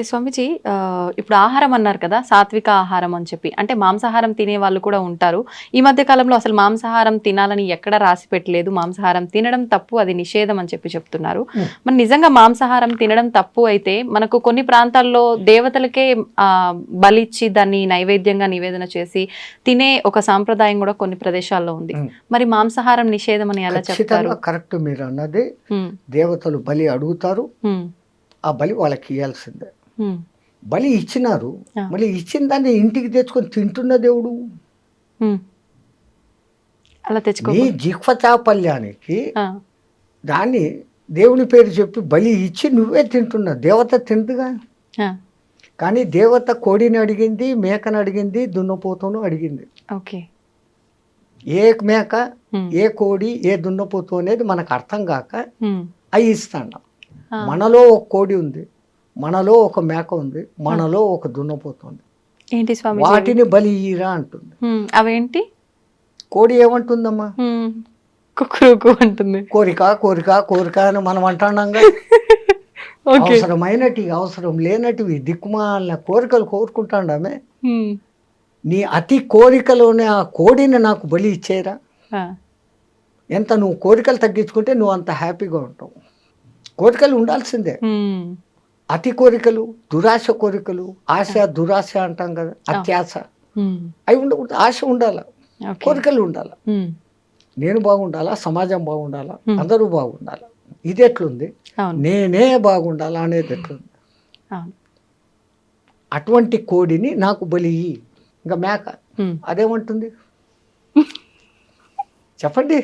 అయితే స్వామీజీ ఇప్పుడు ఆహారం అన్నారు కదా, సాత్విక ఆహారం అని చెప్పి. అంటే మాంసాహారం తినే వాళ్ళు కూడా ఉంటారు. ఈ మధ్య కాలంలో అసలు మాంసాహారం తినాలని ఎక్కడ రాసి పెట్టలేదు. మాంసాహారం తినడం తప్పు, అది నిషేధం అని చెప్పి చెప్తున్నారు. మరి నిజంగా మాంసాహారం తినడం తప్పు అయితే మనకు కొన్ని ప్రాంతాల్లో దేవతలకే బలిచ్చి దాన్ని నైవేద్యంగా నివేదన చేసి తినే ఒక సాంప్రదాయం కూడా కొన్ని ప్రదేశాల్లో ఉంది. మరి మాంసాహారం నిషేధం అని ఎలా చెప్తారు? కరెక్ట్, మీరు అన్నది. దేవతలు బలి అడుగుతారు, ఆ బలి వాళ్ళకి ఇవ్వాల్సిందే. బలి ఇచ్చినారు, మళ్ళీ ఇచ్చిన దాన్ని ఇంటికి తెచ్చుకొని తింటున్న దేవుడు. అలా తెచ్చుకో నీ జిహ్వ చాపల్యానికి దాన్ని దేవుని పేరు చెప్పి బలి ఇచ్చి నువ్వే తింటున్నా. దేవత తింటుగా. కానీ దేవత కోడిని అడిగింది, మేకను అడిగింది, దున్నపోతును అడిగింది. ఓకే, ఏ మేక, ఏ కోడి, ఏ దున్నపోతు అనేది మనకు అర్థం కాక అవి ఇస్తాను. మనలో ఒక కోడి ఉంది, మనలో ఒక మేక ఉంది, మనలో ఒక దున్నపోతుంది. ఏంటి స్వామి? వాటిని బలి ఇయ్యరా అంటుంది. అవేంటి? కోడి ఏమంటుందమ్మా? కుక్కురుకు అంటుంది. కోరిక కోరిక కోరిక అని మనం అంటున్నాంగా. అవసరమైనటివి, అవసరం లేనటివి, దిక్కుమాలిన కోరికలు కోరుకుంటాండామే. నీ అతి కోరికలోనే ఆ కోడిని నాకు బలి ఇచ్చేరా. ఎంత నువ్వు కోరికలు తగ్గించుకుంటే నువ్వు అంత హ్యాపీగా ఉంటావు. కోరికలు ఉండాల్సిందే. అతి కోరికలు, దురాశ కోరికలు, ఆశ దురాశ అంటాం కదా, అత్యాశ, అవి ఉండకూడదు. ఆశ ఉండాల, కోరికలు ఉండాల. నేను బాగుండాలా, సమాజం బాగుండాలా, అందరూ బాగుండాలా. ఇది ఎట్లుంది? నేనే బాగుండాలా అనేది ఎట్లుంది? అటువంటి కోడిని నాకు బలి. ఇంకా మేక అదేమంటుంది చెప్పండి?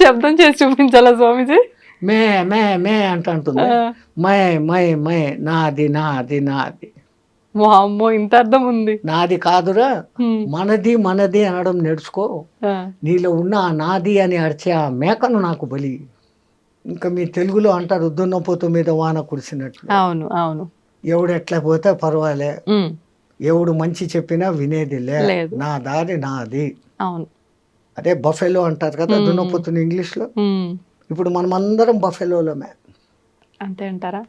శబ్దం చేసి చూపించాలా స్వామిజీ? మే మే మే అంటుంది. మై మై మై, నాది నాది నాది. వామ్మో, ఇంత అర్థం ఉంది. నాది కాదురా, మనది మనది అనడం నేర్చుకో. నీలో ఉన్న ఆ నాది అని అరిచే ఆ మేకను నాకు బలి. ఇంకా మీ తెలుగులో అంటారు, దున్నపోతు మీద వాన కురిసినట్లు. అవును అవును. ఎవడు ఎట్లా పోతే పర్వాలే, ఎవడు మంచి చెప్పినా వినేది లేదు, నా దారి నాది. అవును, అదే బఫెలో అంటారు కదా దున్నపోతుని ఇంగ్లీష్లో. ఇప్పుడు మనం అందరం బఫెలోలమే. అంతే అంటారా?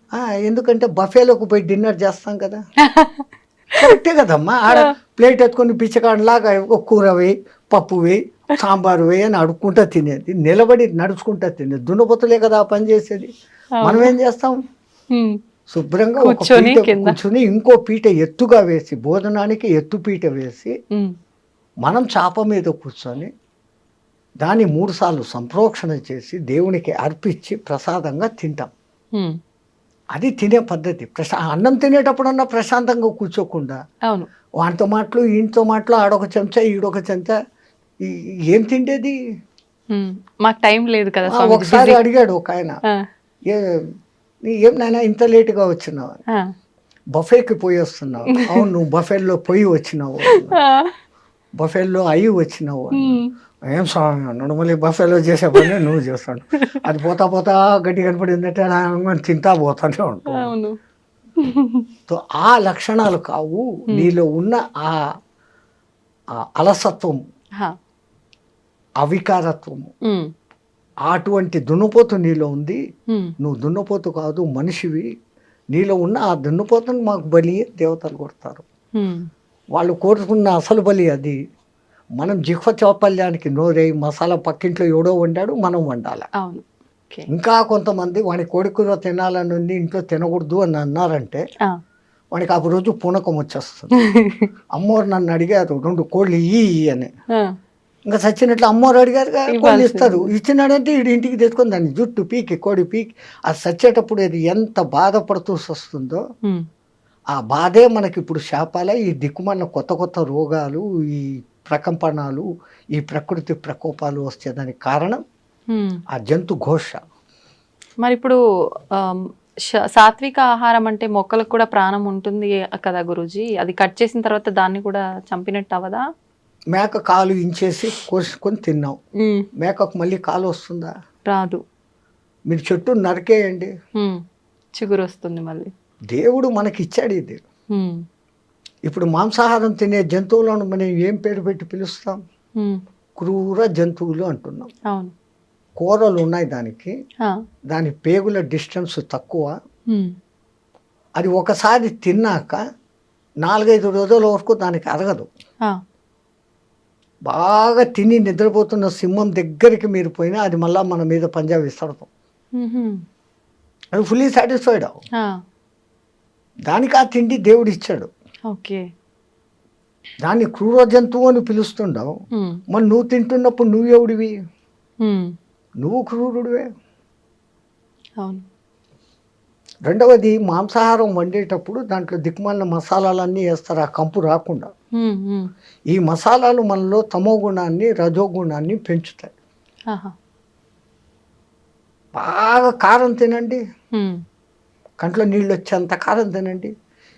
ఎందుకంటే బఫేలోకి పోయి డిన్నర్ చేస్తాం కదా. కరెక్టే కదమ్మా. ఆడ ప్లేట్ ఎత్తుకొని బిచ్చకాడలాగా ఒక కూర వేయి, పప్పు వేయి, సాంబారు వేయి అని అడుక్కుంటా తినేది, నిలబడి నడుచుకుంటా తినేది. దున్నపోతులే కదా ఆ పని చేసేది. మనం ఏం చేస్తాం? శుభ్రంగా ఒక పీట కూర్చుని ఇంకో పీట ఎత్తుగా వేసి, భోజనానికి ఎత్తు పీట వేసి, మనం చాప మీద కూర్చొని దాన్ని 3 సార్లు సంప్రోక్షణ చేసి దేవునికి అర్పించి ప్రసాదంగా తింటాం. అది తినే పద్ధతి. అన్నం తినేటప్పుడన్నా ప్రశాంతంగా కూర్చోకుండా వాటితో మాటలు, ఇంటితో మాటలు, ఆడొక చెంచా ఈడొక చెంచా, ఏం తిండేది? మాకు టైం లేదు కదా. ఒకసారి అడిగాడు ఒక ఆయన, ఏం నాయనా ఇంత లేటుగా వచ్చినావు? బఫేకి పోయి వస్తున్నావు. అవును, నువ్వు బఫేల్లో పోయి వచ్చినావు, బఫేల్లో అయ్యి వచ్చినావు. ఏం స్వామి అన్నాడు. మళ్ళీ బఫేలో చేసే పని నువ్వు చేస్తాడు. అది పోతా పోతా గడ్డి కనపడిందంటే తింటా పోతానే ఉంటావు. సో ఆ లక్షణాలు కావు నీలో ఉన్న ఆ అలసత్వం, అవికారత్వము. అటువంటి దున్నపోతు నీలో ఉంది. నువ్వు దున్నపోతు కాదు, మనిషివి. నీలో ఉన్న ఆ దున్నపోతుని మాకు బలి దేవతలు కొడతారు. వాళ్ళు కోరుకున్న అసలు బలి అది. మనం జిహ్వ చాపల్యానికి నోరేయి మసాలా పక్కింట్లో ఎవడో వండాడు, మనం వండాలి. ఇంకా కొంతమంది వాడి కోడికూర తినాలని ఉంది, ఇంట్లో తినకూడదు అని అన్నారంటే వాడికి ఆ రోజు పూనకం వచ్చేస్తుంది. అమ్మోరు నన్ను అడిగారు 2 కోళ్ళు ఇయ్యి అని. ఇంకా సచ్చినట్లు అమ్మోరు అడిగారు, కోళ్ళు ఇస్తారు. ఇచ్చినాడంటే వీడి ఇంటికి తెచ్చుకొని దాన్ని జుట్టు పీకి, కోడి పీకి, అది సచ్చేటప్పుడు అది ఎంత బాధపడుతూ వస్తుందో ఆ బాధే మనకి ఇప్పుడు శాపాల. ఈ దిక్కుమన్న కొత్త కొత్త రోగాలు, ఈ ప్రకంపనాలు, ఈ ప్రకృతి ప్రకోపాలు వచ్చేదానికి కారణం ఆ జంతు ఘోష. మరి ఇప్పుడు సాత్విక ఆహారం అంటే మొక్కలకు కూడా ప్రాణం ఉంటుంది కదా గురూజీ, అది కట్ చేసిన తర్వాత దాన్ని కూడా చంపినట్టు అవదా? మేక కాలు ఇంచేసి కోసుకొని తిన్నాం, మేకకు మళ్ళీ కాలు వస్తుందా? రాదు. మీరు చెట్టు నరికేయండి, చిగురు వస్తుంది మళ్ళీ. దేవుడు మనకి ఇచ్చాడు ఇది. ఇప్పుడు మాంసాహారం తినే జంతువులను మనం ఏం పేరు పెట్టి పిలుస్తాం? క్రూర జంతువులు అంటున్నాం. కూరలు ఉన్నాయి దానికి, దాని పేగుల డిస్టెన్స్ తక్కువ, అది ఒకసారి తిన్నాక 4-5 రోజుల వరకు దానికి అరగదు. ఆ, బాగా తిని నిద్రపోతున్న సింహం దగ్గరికి మీరు పోయినా అది మళ్ళీ మన మీద పంజా విసరదు. మ్మ్హ్మ్. అది ఫుల్లీ సాటిస్ఫైడ్. ఆ, దానికి ఆ తిండి దేవుడు ఇచ్చాడు. ఓకే. దాన్ని క్రూర జంతువు అని పిలుస్తుండవు. మ్మ్. మరి నువ్వు తింటున్నప్పుడు నువ్వు ఎవడివి? మ్మ్. నువ్వు క్రూరుడివే. అవును. రెండవది, మాంసాహారం వండేటప్పుడు దాంట్లో దిక్కుమాలిన మసాలాలన్నీ వేస్తారు ఆ కంపు రాకుండా. మ్మ్. మ్మ్. ఈ మసాలాలు మనలో తమో గుణాన్ని రజో గుణాన్ని పెంచుతాయి. ఆహా. బాగా కారం తినండి, మ్మ్. కంట్లో నీళ్ళు వచ్చేంత కారం తినండి.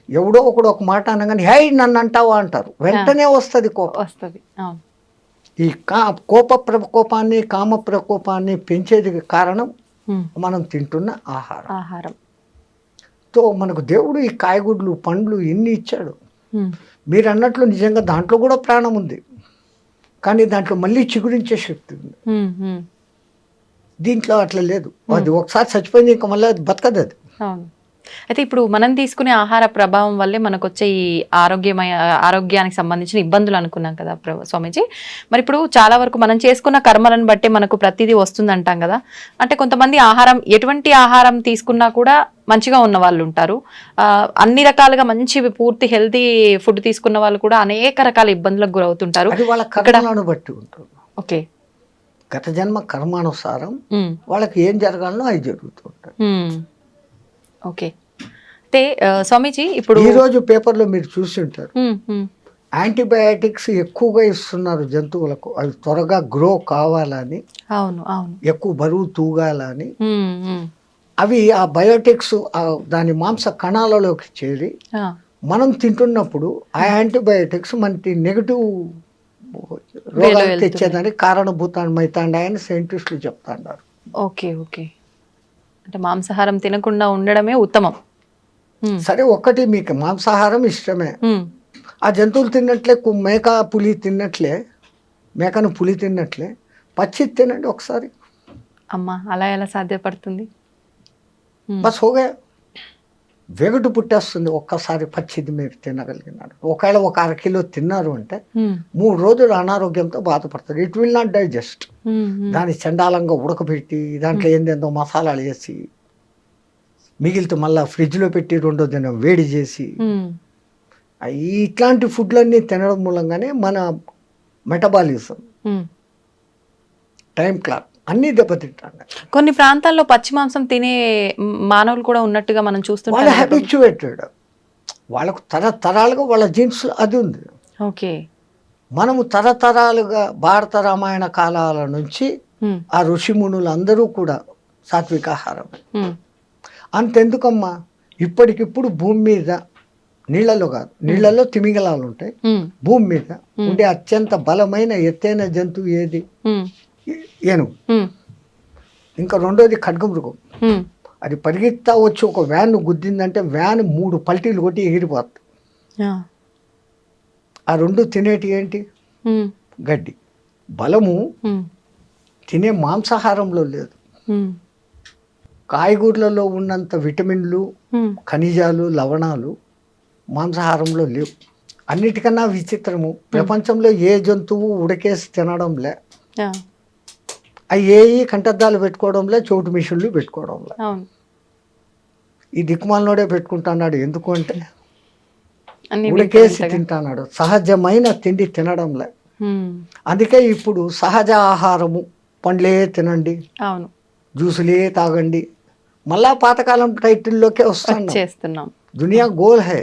ఎవడో ఒకడు ఒక మాట అనగానే హై నన్ను అంటావా అంటారు, వెంటనే వస్తుంది కోపం. వస్తుంది. అవును. ఈ కోప ప్రకోపాన్ని కామ ప్రకోపాన్ని పెంచేది కారణం మ్మ్. మనం తింటున్న ఆహారం. ఆహారం. తో మనకు దేవుడు ఈ కాయగూరలు పండ్లు ఎన్ని ఇచ్చాడు. మ్మ్. మీరు అన్నట్లు నిజంగా దాంట్లో కూడా ప్రాణం ఉంది, కానీ దాంట్లో మళ్ళీ చిగురించే శక్తి ఉంది. మ్మ్. మ్మ్. దీంట్లో అట్లా లేదు. అది ఒకసారి చచ్చిపోయింది, ఇంకా మళ్ళీ అది బతకదు అది. అవును. అయితే ఇప్పుడు మనం తీసుకునే ఆహార ప్రభావం వల్లే మనకు వచ్చే ఈ ఆరోగ్యానికి సంబంధించిన ఇబ్బందులు అనుకున్నాం కదా స్వామీజీ. మరి ఇప్పుడు చాలా వరకు మనం చేసుకున్న కర్మలను బట్టే మనకు ప్రతిదీ వస్తుంది అంటాం కదా. అంటే కొంతమంది ఎటువంటి ఆహారం తీసుకున్నా కూడా మంచిగా ఉన్న వాళ్ళు ఉంటారు. అన్ని రకాలుగా మంచి పూర్తి హెల్తీ ఫుడ్ తీసుకున్న వాళ్ళు కూడా అనేక రకాల ఇబ్బందులకు గురవుతుంటారు. అది వాళ్ళ కర్మలను బట్టి ఉంటుంది. ఓకే. గత జన్మ కర్మానుసారం వాళ్ళకి ఏం జరగాలనో అవి జరుగుతూ ఉంటాయి. ఓకే. అయితే స్వామీజీ ఇప్పుడు ఈ రోజు పేపర్లో మీరు చూసి ఉంటారు, యాంటీబయాటిక్స్ ఎక్కువగా ఇస్తున్నారు జంతువులకు, అవి త్వరగా గ్రో కావాలని, అవును అవును ఎక్కువ బరువు తూగాలని. అవి ఆ బయోటిక్స్ దాని మాంస కణాలలోకి చేరి మనం తింటున్నప్పుడు ఆ యాంటీబయాటిక్స్ మనకి నెగటివ్ రోగాలు తెచ్చేదానికి కారణభూతమైతాండాయని సైంటిస్టులు చెప్తాండారు. Okay okay. అంటే మాంసాహారం తినకుండా ఉండడమే ఉత్తమం. సరే, ఒక్కటి మీకు మాంసాహారం ఇష్టమే, ఆ జంతువులు తిన్నట్లే మేక పులి తిన్నట్లే, మేకను పులి తిన్నట్లే పచ్చి తినండి ఒకసారి. అమ్మా, అలా ఎలా సాధ్యపడుతుంది? బస్ హోగా, వెగటు పుట్టేస్తుంది ఒక్కసారి పచ్చిది మీరు తినగలిగినారు. ఒకవేళ ఒక 1/2 కిలో తిన్నారు అంటే 3 రోజులు అనారోగ్యంతో బాధపడతారు. It will not digest. దాన్ని చండాలంగా ఉడకబెట్టి దాంట్లో ఏందేందో మసాలాలు వేసి మిగిలితే మళ్ళీ ఫ్రిడ్జ్లో పెట్టి 2వ దినం వేడి చేసి ఇట్లాంటి ఫుడ్లన్నీ తినడం మూలంగానే మన మెటబాలిజం, టైం క్లాక్ అన్నీ దెబ్బతింటాడు. కొన్ని ప్రాంతాల్లో పచ్చి మాంసం తినే మానవులు కూడా ఉన్నట్టుగా మనం చూస్తుంటాం. వాళ్ళు హ్యాబిచ్యువేటెడ్, వాళ్ళకు తరతరాలుగా వాళ్ళ జీన్స్ అది ఉంది. ఓకే. మనము తరతరాలుగా భారత రామాయణ కాలాల నుంచి ఆ ఋషిమునులు అందరూ కూడా సాత్వికాహారమే. అంతెందుకమ్మా, ఇప్పటికిప్పుడు భూమి మీద నీళ్లలో కాదు, నీళ్లలో తిమింగలాలు ఉంటాయి, భూమి మీద ఉండే అత్యంత బలమైన ఎత్తైన జంతువు ఏది? ఏనుగు. ఇంకా రెండోది ఖడ్గమృగం. అది పరిగెత్తా వచ్చి ఒక వ్యాన్ గుద్దిందంటే వ్యాన్ 3 పల్టీలు కొట్టి ఎగిరిపోతుంది. ఆ 2 తినేటి ఏంటి? గడ్డి. బలము తినే మాంసాహారంలో లేదు. కాయగూరలలో ఉన్నంత విటమిన్లు, ఖనిజాలు, లవణాలు మాంసాహారంలో లేవు. అన్నిటికన్నా విచిత్రము, ప్రపంచంలో ఏ జంతువు ఉడకేసి తినడంలే, అవి కంటద్దాలు పెట్టుకోవడంలే, చోటు మిషన్లు పెట్టుకోవడంలే. ఈ దిక్కుమాలనోడే పెట్టుకుంటున్నాడు. ఎందుకు అంటే ఉడకేసి తింటున్నాడు, సహజమైన తిండి తినడంలే. అందుకే ఇప్పుడు సహజ ఆహారము, పండ్లే తినండి, జ్యూసులే తాగండి, మళ్ళా పాతకాలం టైటిల్లోకే వస్తున్నాం. దునియా goal high,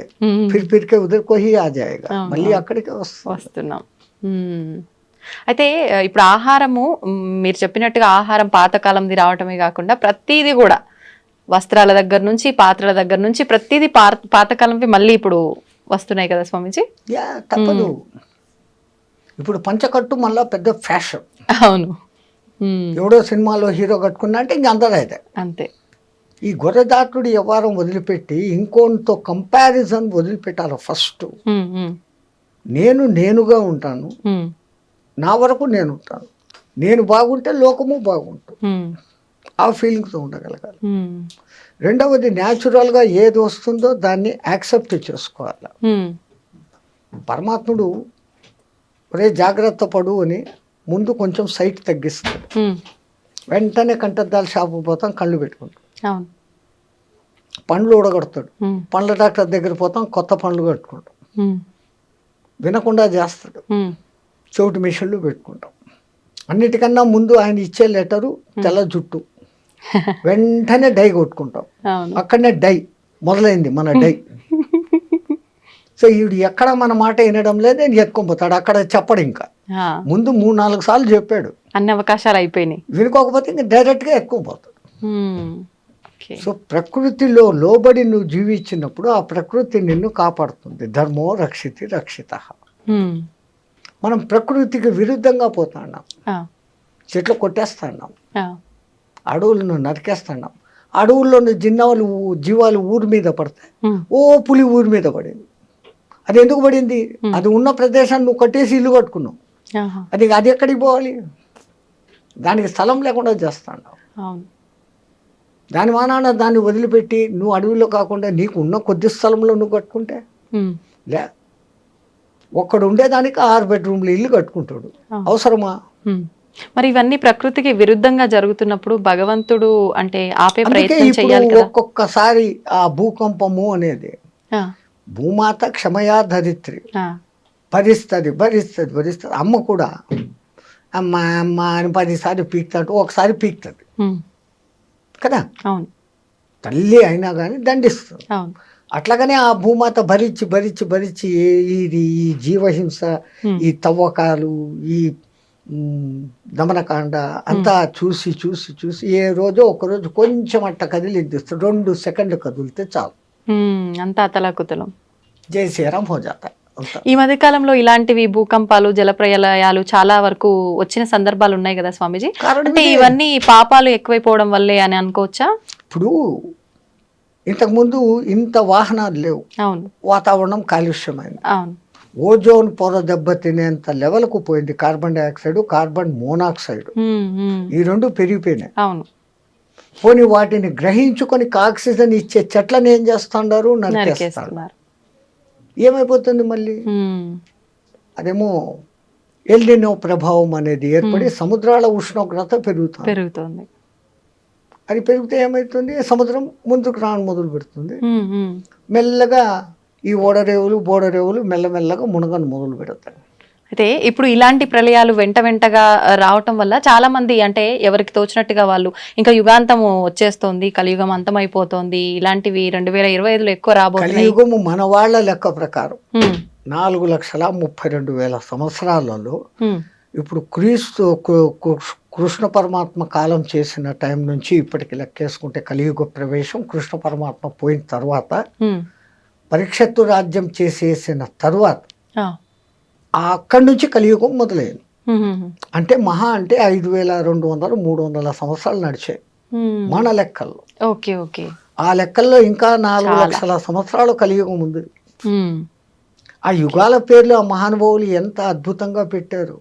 Phir K ఉదర్ co he ఆ జాయేగా, మళ్ళీ అక్కడికే వస్తున్నాం. అయితే ఇప్పుడు ఆహారము, మీరు చెప్పినట్టుగా ఆహారం పాతకాలంది రావటమే కాకుండా ప్రతిదీ కూడా వస్త్రాల దగ్గర నుంచి, పాత్రల దగ్గర నుంచి ప్రతిదీ పాతకాలంవి మళ్ళీ ఇప్పుడు వస్తున్నాయి కదా స్వామీజీ. తప్పదు. ఇప్పుడు పంచకట్టు మళ్ళీ పెద్ద ఫ్యాషన్. అవును. ఎవడో సినిమాలో హీరో కట్టుకున్నా అంటే ఇంక అందరూ అయితే అంతే. ఈ గొర్రెదాటుడు వ్యవహారం వదిలిపెట్టి ఇంకోతో కంపారిజన్ వదిలిపెట్టాలి. ఫస్ట్ నేనుగా ఉంటాను, నా వరకు నేను ఉంటాను, నేను బాగుంటే లోకము బాగుంటుంది. ఆ ఫీలింగ్తో ఉండగలగాలి. రెండవది న్యాచురల్గా ఏది వస్తుందో దాన్ని యాక్సెప్ట్ చేసుకోవాలి. పరమాత్ముడు ఒరే జాగ్రత్త పడు అని ముందు కొంచెం సైట్ తగ్గిస్తాడు. వెంటనే కంటద్దాల షాపు పోతాం, కళ్ళు పెట్టుకుంటాం. పండ్లు ఊడగొడతాడు, పండ్ల డాక్టర్ దగ్గర పోతాం, కొత్త పండ్లు కట్టుకుంటాం. వినకుండా చేస్తాడు, చెవిటి మిషన్లు పెట్టుకుంటాం. అన్నిటికన్నా ముందు ఆయన ఇచ్చే లెటరు తెల్ల జుట్టు, వెంటనే డై కొట్టుకుంటాం. అక్కడనే డై మొదలైంది మన డై. సో వీడు ఎక్కడ మన మాట వినడం లేదు, ఎత్తుకొని అక్కడ చెప్పడు. ఇంకా ముందు 3-4 సార్లు చెప్పాడు, అన్ని అవకాశాలు అయిపోయినాయి, వినుకోకపోతే ఇంకా డైరెక్ట్గా ఎత్తుకుపోతాడు. సో ప్రకృతిలో లోబడి నువ్వు జీవించినప్పుడు ఆ ప్రకృతి నిన్ను కాపాడుతుంది. ధర్మో రక్షితి రక్షిత. మనం ప్రకృతికి విరుద్ధంగా పోతున్నాం, చెట్లు కొట్టేస్తున్నాం, అడవులను నరికేస్తున్నాం. అడవుల్లోని జీవాలు ఊరి మీద పడతాయి. ఓ పులి ఊరి మీద పడింది. అది ఎందుకు పడింది? అది ఉన్న ప్రదేశాన్ని నువ్వు కట్టేసి ఇల్లు కట్టుకున్నావు. అది ఎక్కడికి పోవాలి? దానికి స్థలం లేకుండా చేస్తున్నావు. దాని మానాన దాన్ని వదిలిపెట్టి నువ్వు అడవిలో కాకుండా నీకు ఉన్న కొద్ది స్థలంలో నువ్వు కట్టుకుంటే లే, ఒక్కడు ఉండేదానికి 6 బెడ్రూమ్లు ఇల్లు కట్టుకుంటాడు. అవసరమా? మరి ఇవన్నీ ప్రకృతికి విరుద్ధంగా జరుగుతున్నప్పుడు భగవంతుడు అంటే ఆపే ప్రయత్నం చేయాలి కదా. ఒక్కొక్కసారి ఆ భూకంపము అనేది భూమాత క్షమయా ధరిత్రి, భరిస్తుంది భరిస్తుంది భరిస్తుంది. అమ్మ కూడా అమ్మ అమ్మ అని 10 సార్లు పీక్తాడు, ఒకసారి పీక్తుంది కదా. అవును, తల్లి అయినా కానీ దండిస్తుంది. అట్లాగనే ఆ భూమాత భరించి భరించి భరించి ఈ జీవహింస, ఈ తవ్వకాలు, ఈ దమనకాండ అంతా చూసి చూసి చూసి ఏ రోజో ఒకరోజు కొంచెం అట్ట కదిలిద్దిస్తాడు. 2 సెకండ్లు కదిలితే చాలు, అంతా అతలాకుతలం. జై శ్రీరామ్ హో జాతా. ఈ మధ్య కాలంలో ఇలాంటివి భూకంపాలు, జలప్రలయాలు చాలా వరకు వచ్చిన సందర్భాలు ఉన్నాయి కదా స్వామీజీ. అంటే ఇవన్నీ పాపాలు ఎక్కువైపోవడం వల్లే అని అనుకోవచ్చా? ఇప్పుడు ఇంతకుముందు ఇంత వాహనాలు లేవు. అవును, వాతావరణం కాలుష్యమైంది. అవును, ఓజోన్ పొర దెబ్బతినేంత లెవెల్కు పోయింది. కార్బన్ డైఆక్సైడ్, కార్బన్ మోనాక్సైడ్, ఈ 2 పెరిగిపోయినాయి. అవును, పోనీ వాటిని గ్రహించుకొని ఆక్సిజన్ ఇచ్చే చెట్లను ఏం చేస్తున్నారు? నరికేస్తున్నారు. ఏమైపోతుంది మళ్ళీ? అదేమో ఎల్నినో ప్రభావం అనేది ఏర్పడి సముద్రాల ఉష్ణోగ్రత పెరుగుతుంది. అది పెరిగితే ఏమవుతుంది? సముద్రం ముందుకు రాను మొదలు పెడుతుంది. మెల్లగా ఈ ఓడరేవులు బోడరేవులు మెల్లమెల్లగా మునగను మొదలు పెడతాయి. అయితే ఇప్పుడు ఇలాంటి ప్రళయాలు వెంటగా రావటం వల్ల చాలా మంది అంటే ఎవరికి తోచినట్టుగా వాళ్ళు ఇంకా యుగాంతం వచ్చేస్తోంది, కలియుగం అంతమైపోతోంది, ఇలాంటివి 2025లో ఎక్కువ రాబోతుంది. కలియుగము మన వాళ్ళ లెక్క ప్రకారం 4,32,000 సంవత్సరాలలో ఇప్పుడు కృష్ణ పరమాత్మ కాలం చేసిన టైం నుంచి ఇప్పటికి లెక్కేసుకుంటే కలియుగ ప్రవేశం కృష్ణ పరమాత్మ పోయిన తర్వాత పరీక్షత్తు రాజ్యం చేసేసిన తర్వాత అక్కడి నుంచి కలియుగం మొదలైంది. అంటే మహా అంటే 5,200-300 సంవత్సరాలు నడిచాయి మన లెక్కల్లో. ఓకే ఓకే, ఆ లెక్కల్లో ఇంకా 4 లక్షల సంవత్సరాలు కలియుగం ఉంది. ఆ యుగాల పేర్లు ఆ మహానుభావులు ఎంత అద్భుతంగా పెట్టారు,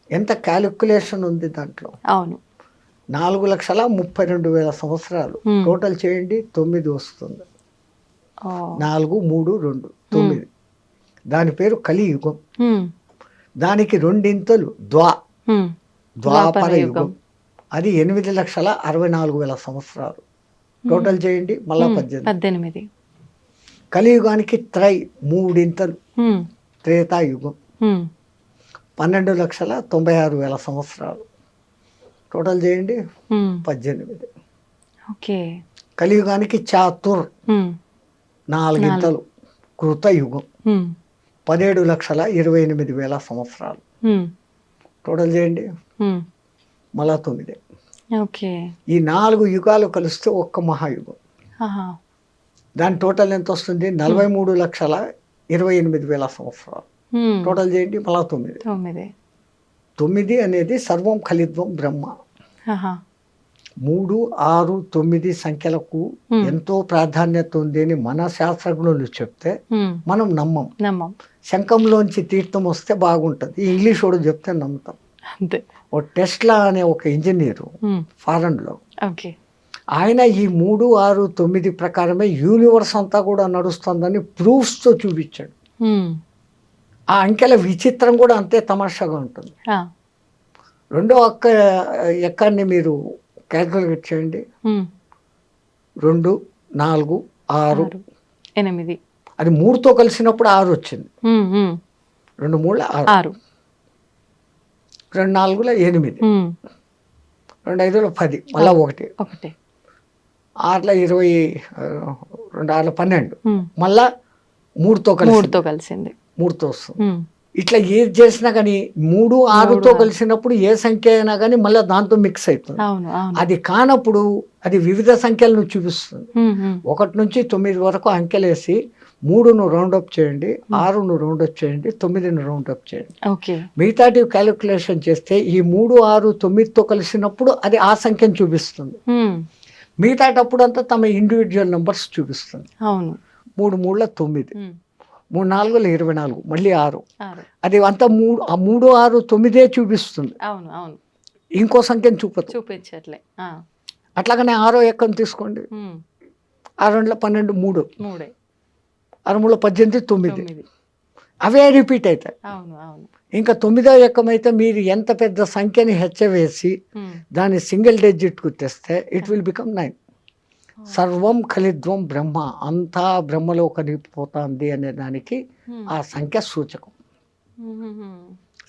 ఎంత క్యాలిక్యులేషన్ ఉంది దాంట్లో. అవును, 4,32,000 సంవత్సరాలు టోటల్ చేయండి, 9 వస్తుంది. 4, 3, 2, 9. దాని పేరు కలియుగం. దానికి 2 ఇంతలు ద్వాపర యుగం. అది 8,64,000 సంవత్సరాలు టోటల్ చేయండి, మళ్ళా 18. కలియుగానికి 3 ఇంతలు త్రేతాయుగం, 12,96,000 సంవత్సరాలు టోటల్ చేయండి, 18. ఓకే, కలియుగానికి చాతుర్ 4 ఇంతలు కృతయుగం, 17,28,000 సంవత్సరాలు టోటల్ చేయండి, మళ్ళా 9. ఓకే, ఈ 4 యుగాలు కలిస్తే ఒక్క మహాయుగం. దాని టోటల్ ఎంత వస్తుంది? 43,28,000 సంవత్సరాలు టోటల్ చేయండి, మళ్ళా 9. 9 అనేది సర్వం ఖలిత్వం బ్రహ్మ. 3, 6, 9 సంఖ్యలకు ఎంతో ప్రాధాన్యత ఉంది అని మన శాస్త్రజ్ఞులు చెప్తే మనం నమ్మం. శంఖంలోంచి తీర్థం వస్తే బాగుంటుంది, ఇంగ్లీష్ వాడు చెప్తే నమ్ముతాం. అంతే. ఓ టెస్లా అనే ఒక ఇంజనీరు ఫారెన్లో, ఓకే. ఆయన ఈ 3, 6, 9 ప్రకారమే యూనివర్స్ అంతా కూడా నడుస్తుందని ప్రూఫ్స్తో చూపించాడు. ఆ అంకెల విచిత్రం కూడా అంతే తమాషాగా ఉంటుంది. రెండో ఎక్కాన్ని మీరు క్యాల్కులేట్ చేయండి. 2, 4, 6, 8. అది 3తో కలిసినప్పుడు 6 వచ్చింది. 2 3 6, 2 4 8, 2 5 10, మళ్ళా 1, 6 20, 2 6 12, మళ్ళా 3తో కలిసింది. 3తో వస్తుంది. ఇట్లా ఏది చేసినా కానీ 3 6తో కలిసినప్పుడు ఏ సంఖ్య అయినా కానీ మళ్ళీ దాంతో మిక్స్ అవుతుంది. అది కానప్పుడు అది వివిధ సంఖ్యలను చూపిస్తుంది. 1 నుంచి 9 వరకు అంకెలేసి 3ను రౌండప్ చేయండి, 6ను రౌండప్ చేయండి, 9ను రౌండప్ చేయండి. మిగతాటి క్యాలిక్యులేషన్ చేస్తే ఈ 3 6 9తో కలిసినప్పుడు అది ఆ సంఖ్యను చూపిస్తుంది. మిగతాటప్పుడు అంతా తమ ఇండివిజువల్ నెంబర్స్ చూపిస్తుంది. 3 3 9, 3 4 24, మళ్ళీ 6. అది అంతా 3 6 9 చూపిస్తుంది. ఇంకో సంఖ్యను చూపించట్లే. అట్లాగనే 6వ ఎక్కను తీసుకోండి. 6 2 12, 3, 6 3 18, 9. అవే రిపీట్ అవుతాయి. ఇంకా 9వ ఎక్కం అయితే మీరు ఎంత పెద్ద సంఖ్యని హెచ్చవేసి దాన్ని సింగిల్ డిజిట్కు తెస్తే ఇట్ విల్ బికమ్ 9. సర్వం ఖలిద్వం బ్రహ్మ, అంతా బ్రహ్మలో కలిగిపోతుంది అనే దానికి ఆ సంఖ్య సూచకం.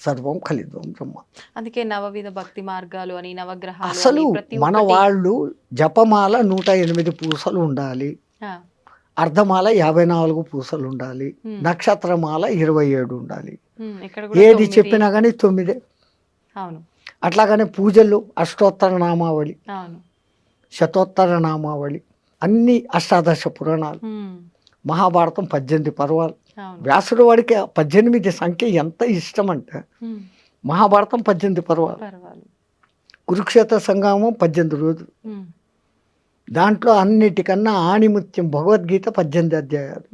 సర్వం ఖలిద్వం బ్రహ్మ. అందుకే నవవిధ భక్తి మార్గాలు అని, నవగ్రహాలు. అసలు మన వాళ్ళు జపమాల 108 పూసలు ఉండాలి, అర్ధమాల 54 పూసలు ఉండాలి, నక్షత్రమాల 27 ఉండాలి. ఏది చెప్పినా కానీ 9. అట్లాగనే పూజలు అష్టోత్తర నామావళి, శతోత్తర నామావళి, అన్ని అష్టాదశ పురాణాలు, మహాభారతం 18 పర్వాలు. వ్యాసుడు వాడికి 18 సంఖ్య ఎంత ఇష్టం అంటే మహాభారతం 18 పర్వాలు, కురుక్షేత్ర సంగ్రామం 18 రోజులు, దాంట్లో అన్నిటికన్నా ఆణిముత్యం భగవద్గీత 18 అధ్యాయాలు.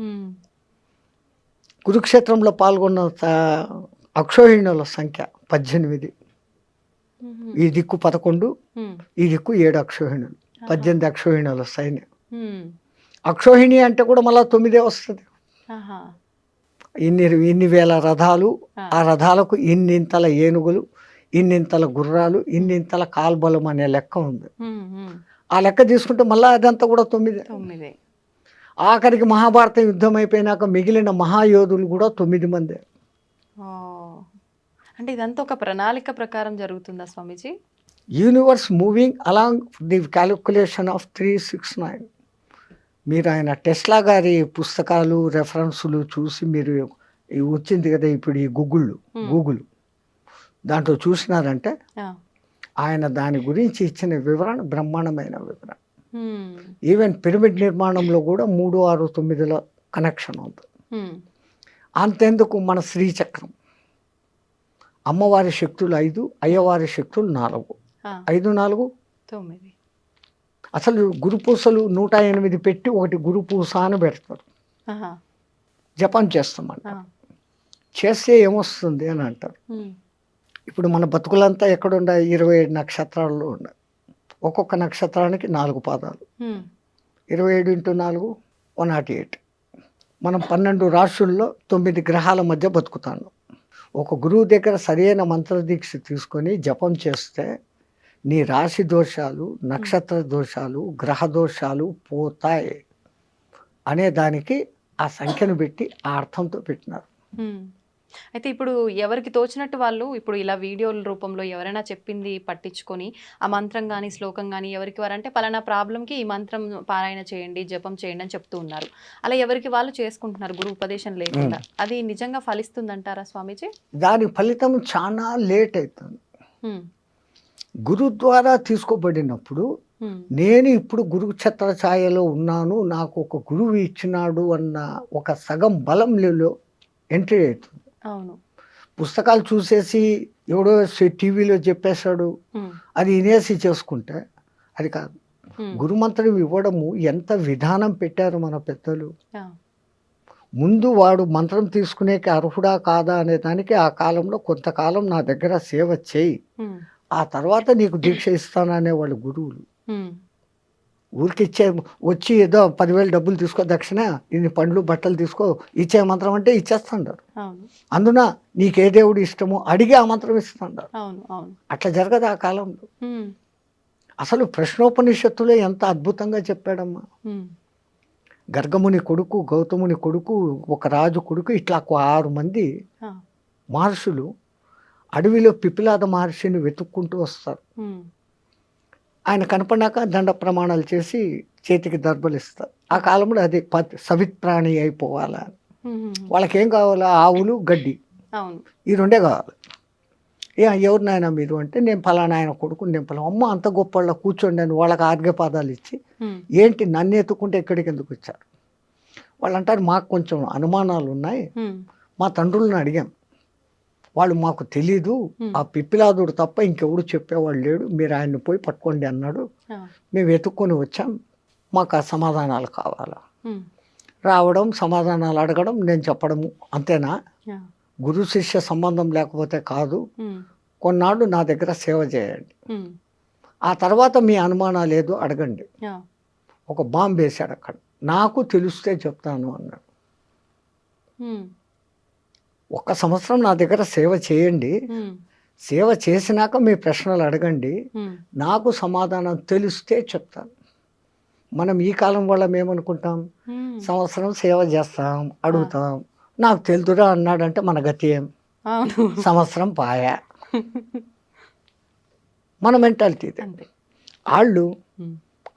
కురుక్షేత్రంలో పాల్గొన్న అక్షోహిణుల సంఖ్య 18, ఈ దిక్కు 11, ఈ దిక్కు 7 అక్షోహిణులు, 18 అక్షోహిణుల సైన్యం. అక్షోహిణి అంటే కూడా మళ్ళీ 9 వస్తుంది. ఇన్ని వేల రథాలు, ఆ రథాలకు ఇన్నింతల ఏనుగులు, ఇన్నింతల గుర్రాలు, ఇన్నింతల కాల్బలం అనే లెక్క ఉంది. ఆ లెక్క తీసుకుంటే మళ్ళీ అదంతా కూడా 9. ఆఖరికి మహాభారత యుద్ధం అయిపోయినాక మిగిలిన మహాయోధులు కూడా 9 మందే. అంటే ఇదంతా ఒక ప్రణాళిక ప్రకారం జరుగుతుందా స్వామీజీ? Universe moving along the calculation of 369. మీరు ఆయన టెస్లా గారి పుస్తకాలు రెఫరెన్సులు చూసి మీరు వచ్చింది కదా ఇప్పుడు ఈ గూగుల్ దాంట్లో చూసినారంటే ఆయన దాని గురించి ఇచ్చిన వివరణ బ్రహ్మాండమైన వివరణ. ఈవెన్ పిరమిడ్ నిర్మాణంలో కూడా 3 6 9ల కనెక్షన్ ఉంది. అంతెందుకు మన శ్రీచక్రం, అమ్మవారి శక్తులు 5, అయ్యవారి శక్తులు 4, 5 4 9. అసలు గురుపూసలు 108 పెట్టి ఒకటి గురుపూస అని పెడతారు, జపం చేస్తామంట. చేస్తే ఏమొస్తుంది అని అంటారు. ఇప్పుడు మన బతుకులంతా ఎక్కడున్నాయి? 27 నక్షత్రాల్లో ఉన్నాయి. ఒక్కొక్క నక్షత్రానికి 4 పాదాలు, 27 × 4 108. మనం 12 రాశుల్లో 9 గ్రహాల మధ్య బతుకుతాను. ఒక గురువు దగ్గర సరైన మంత్రదీక్ష తీసుకొని జపం చేస్తే నీ రాశి దోషాలు, నక్షత్ర దోషాలు, గ్రహ దోషాలు పోతాయి అనే దానికి ఆ సంఖ్యను పెట్టి ఆ అర్థంతో పెట్టినారు. అయితే ఇప్పుడు ఎవరికి తోచినట్టు వాళ్ళు ఇప్పుడు ఇలా వీడియోల రూపంలో ఎవరైనా చెప్పింది పట్టించుకొని ఆ మంత్రం కానీ శ్లోకం కానీ ఎవరికి వారంటే పలానా ప్రాబ్లంకి ఈ మంత్రం పారాయణ చేయండి, జపం చేయండి అని చెప్తూ ఉన్నారు. అలా ఎవరికి వాళ్ళు చేసుకుంటున్నారు గురు ఉపదేశం లేకుండా. అది నిజంగా ఫలిస్తుందంటారా స్వామీజీ? దాని ఫలితం చాలా లేట్ అవుతుంది. గురు ద్వారా తీసుకోబడినప్పుడు నేను ఇప్పుడు గురు ఛత్ర ఛాయలో ఉన్నాను, నాకు ఒక గురువు ఇచ్చినాడు అన్న ఒక సగం బలంలో ఎంట్రీ అవుతుంది. అవును, పుస్తకాలు చూసేసి ఎవడో టీవీలో చెప్పేశాడు అది వినేసి చేసుకుంటే అది కాదు. గురుమంత్రం ఇవ్వడము ఎంత విధానం పెట్టారు మన పెద్దలు. ముందు వాడు మంత్రం తీసుకునేకి అర్హుడా కాదా అనే దానికి ఆ కాలంలో కొంతకాలం నా దగ్గర సేవ చేయి, ఆ తర్వాత నీకు దీక్ష ఇస్తాననే వాళ్ళు గురువులు. ఊరికి ఇచ్చే వచ్చి ఏదో 10,000 డబ్బులు తీసుకో దక్షిణ, ఇన్ని పండ్లు బట్టలు తీసుకో, ఇచ్చే మంత్రం అంటే ఇచ్చేస్తాండారు. అందున నీకే దేవుడు ఇష్టమో అడిగి ఆ మంత్రం ఇస్తాండారు. అట్లా జరగదు ఆ కాలంలో. అసలు ప్రశ్నోపనిషత్తులో ఎంత అద్భుతంగా చెప్పాడమ్మా. గర్గముని కొడుకు, గౌతముని కొడుకు, ఒక రాజు కొడుకు, ఇట్లా 6 మంది మహర్షులు అడవిలో పిపిలాద మహర్షిని వెతుక్కుంటూ వస్తారు. ఆయన కనపడినాక దండ ప్రమాణాలు చేసి చేతికి దర్భలు ఇస్తారు. ఆ కాలంలో అది సవిత్ప్రాణి అయిపోవాలా. వాళ్ళకేం కావాలా? ఆవులు, గడ్డి, ఈ 2 కావాలి. ఎవరు నాయన మీరు అంటే, నేను ఫలానా ఆయన కొడుకు, నేను ఫలానా. అమ్మ అంత గొప్ప వాళ్ళ కూర్చోండి అని వాళ్ళకి ఆర్ఘ్యపాదాలు ఇచ్చి, ఏంటి నన్ను ఎత్తుకుంటే ఎక్కడికి ఎందుకు వచ్చారు? వాళ్ళు అంటారు, మాకు కొంచెం అనుమానాలు ఉన్నాయి, మా తండ్రులను అడిగాం, వాళ్ళు మాకు తెలీదు, ఆ పిప్పిలాదుడు తప్ప ఇంకెవడు చెప్పేవాళ్ళు లేడు, మీరు ఆయన్ని పోయి పట్టుకోండి అన్నాడు, మేము వెతుక్కొని వచ్చాం, మాకు ఆ సమాధానాలు కావాలా. రావడం, సమాధానాలు అడగడం, నేను చెప్పడము, అంతేనా? గురు శిష్య సంబంధం లేకపోతే కాదు. కొన్నాళ్ళు నా దగ్గర సేవ చేయండి, ఆ తర్వాత మీ అనుమానాలు ఏదో అడగండి. ఒక బాంబు వేశాడు అక్కడ, నాకు తెలిస్తే చెప్తాను అన్నాడు. 1 సంవత్సరం నా దగ్గర సేవ చేయండి, సేవ చేసినాక మీ ప్రశ్నలు అడగండి, నాకు సమాధానం తెలిస్తే చెప్తాను. మనం ఈ కాలం వాళ్ళం ఏమనుకుంటాం? సంవత్సరం సేవ చేస్తాం, అడుగుతాం, నాకు తెలుదురా అన్నాడంటే మన గతి ఏం? సంవత్సరం పాయా. మన మెంటాలిటీ. వాళ్ళు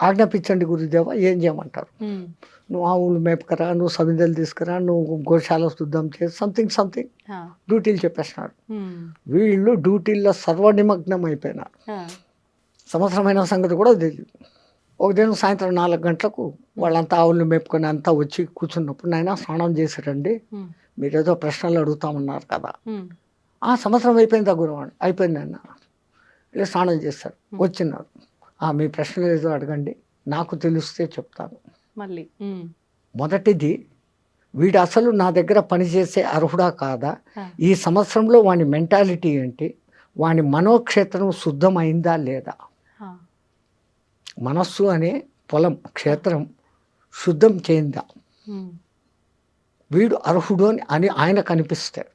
ఆజ్ఞాపించండి గురుదేవా, ఏం చేయమంటారు? నువ్వు ఆవులు మేపకరా, నువ్వు సమిధలు తీసుకురా, నువ్వు గోశాల శుద్ధం చేసి సంథింగ్ డ్యూటీలు చెప్పేస్తున్నారు. వీళ్ళు డ్యూటీల్లో సర్వనిమగ్నం అయిపోయినారు. సంవత్సరమైన సంగతి కూడా తెలియదు. ఒక దినం సాయంత్రం 4 గంటలకు వాళ్ళంతా ఆవులు మేపుకొని అంతా వచ్చి కూర్చున్నప్పుడు, నాయన స్నానం చేశారండి, మీరేదో ప్రశ్నలు అడుగుతామన్నారు కదా. ఆ సంవత్సరం అయిపోయింది గురువాడు, అయిపోయింది అన్న. ఇలా స్నానం చేశారు, వచ్చినారు, మీ ప్రశ్నలు ఏదో అడగండి, నాకు తెలిస్తే చెప్తాను. మళ్ళీ మొదటిది, వీడు అసలు నా దగ్గర పనిచేసే అర్హుడా కాదా, ఈ సంవత్సరంలో వాని మెంటాలిటీ ఏంటి, వాని మనోక్షేత్రం శుద్ధమైందా లేదా. మనస్సు అనే పొలం, క్షేత్రం శుద్ధం చేయిందా, వీడు అర్హుడు అని ఆయన కనిపిస్తాడు.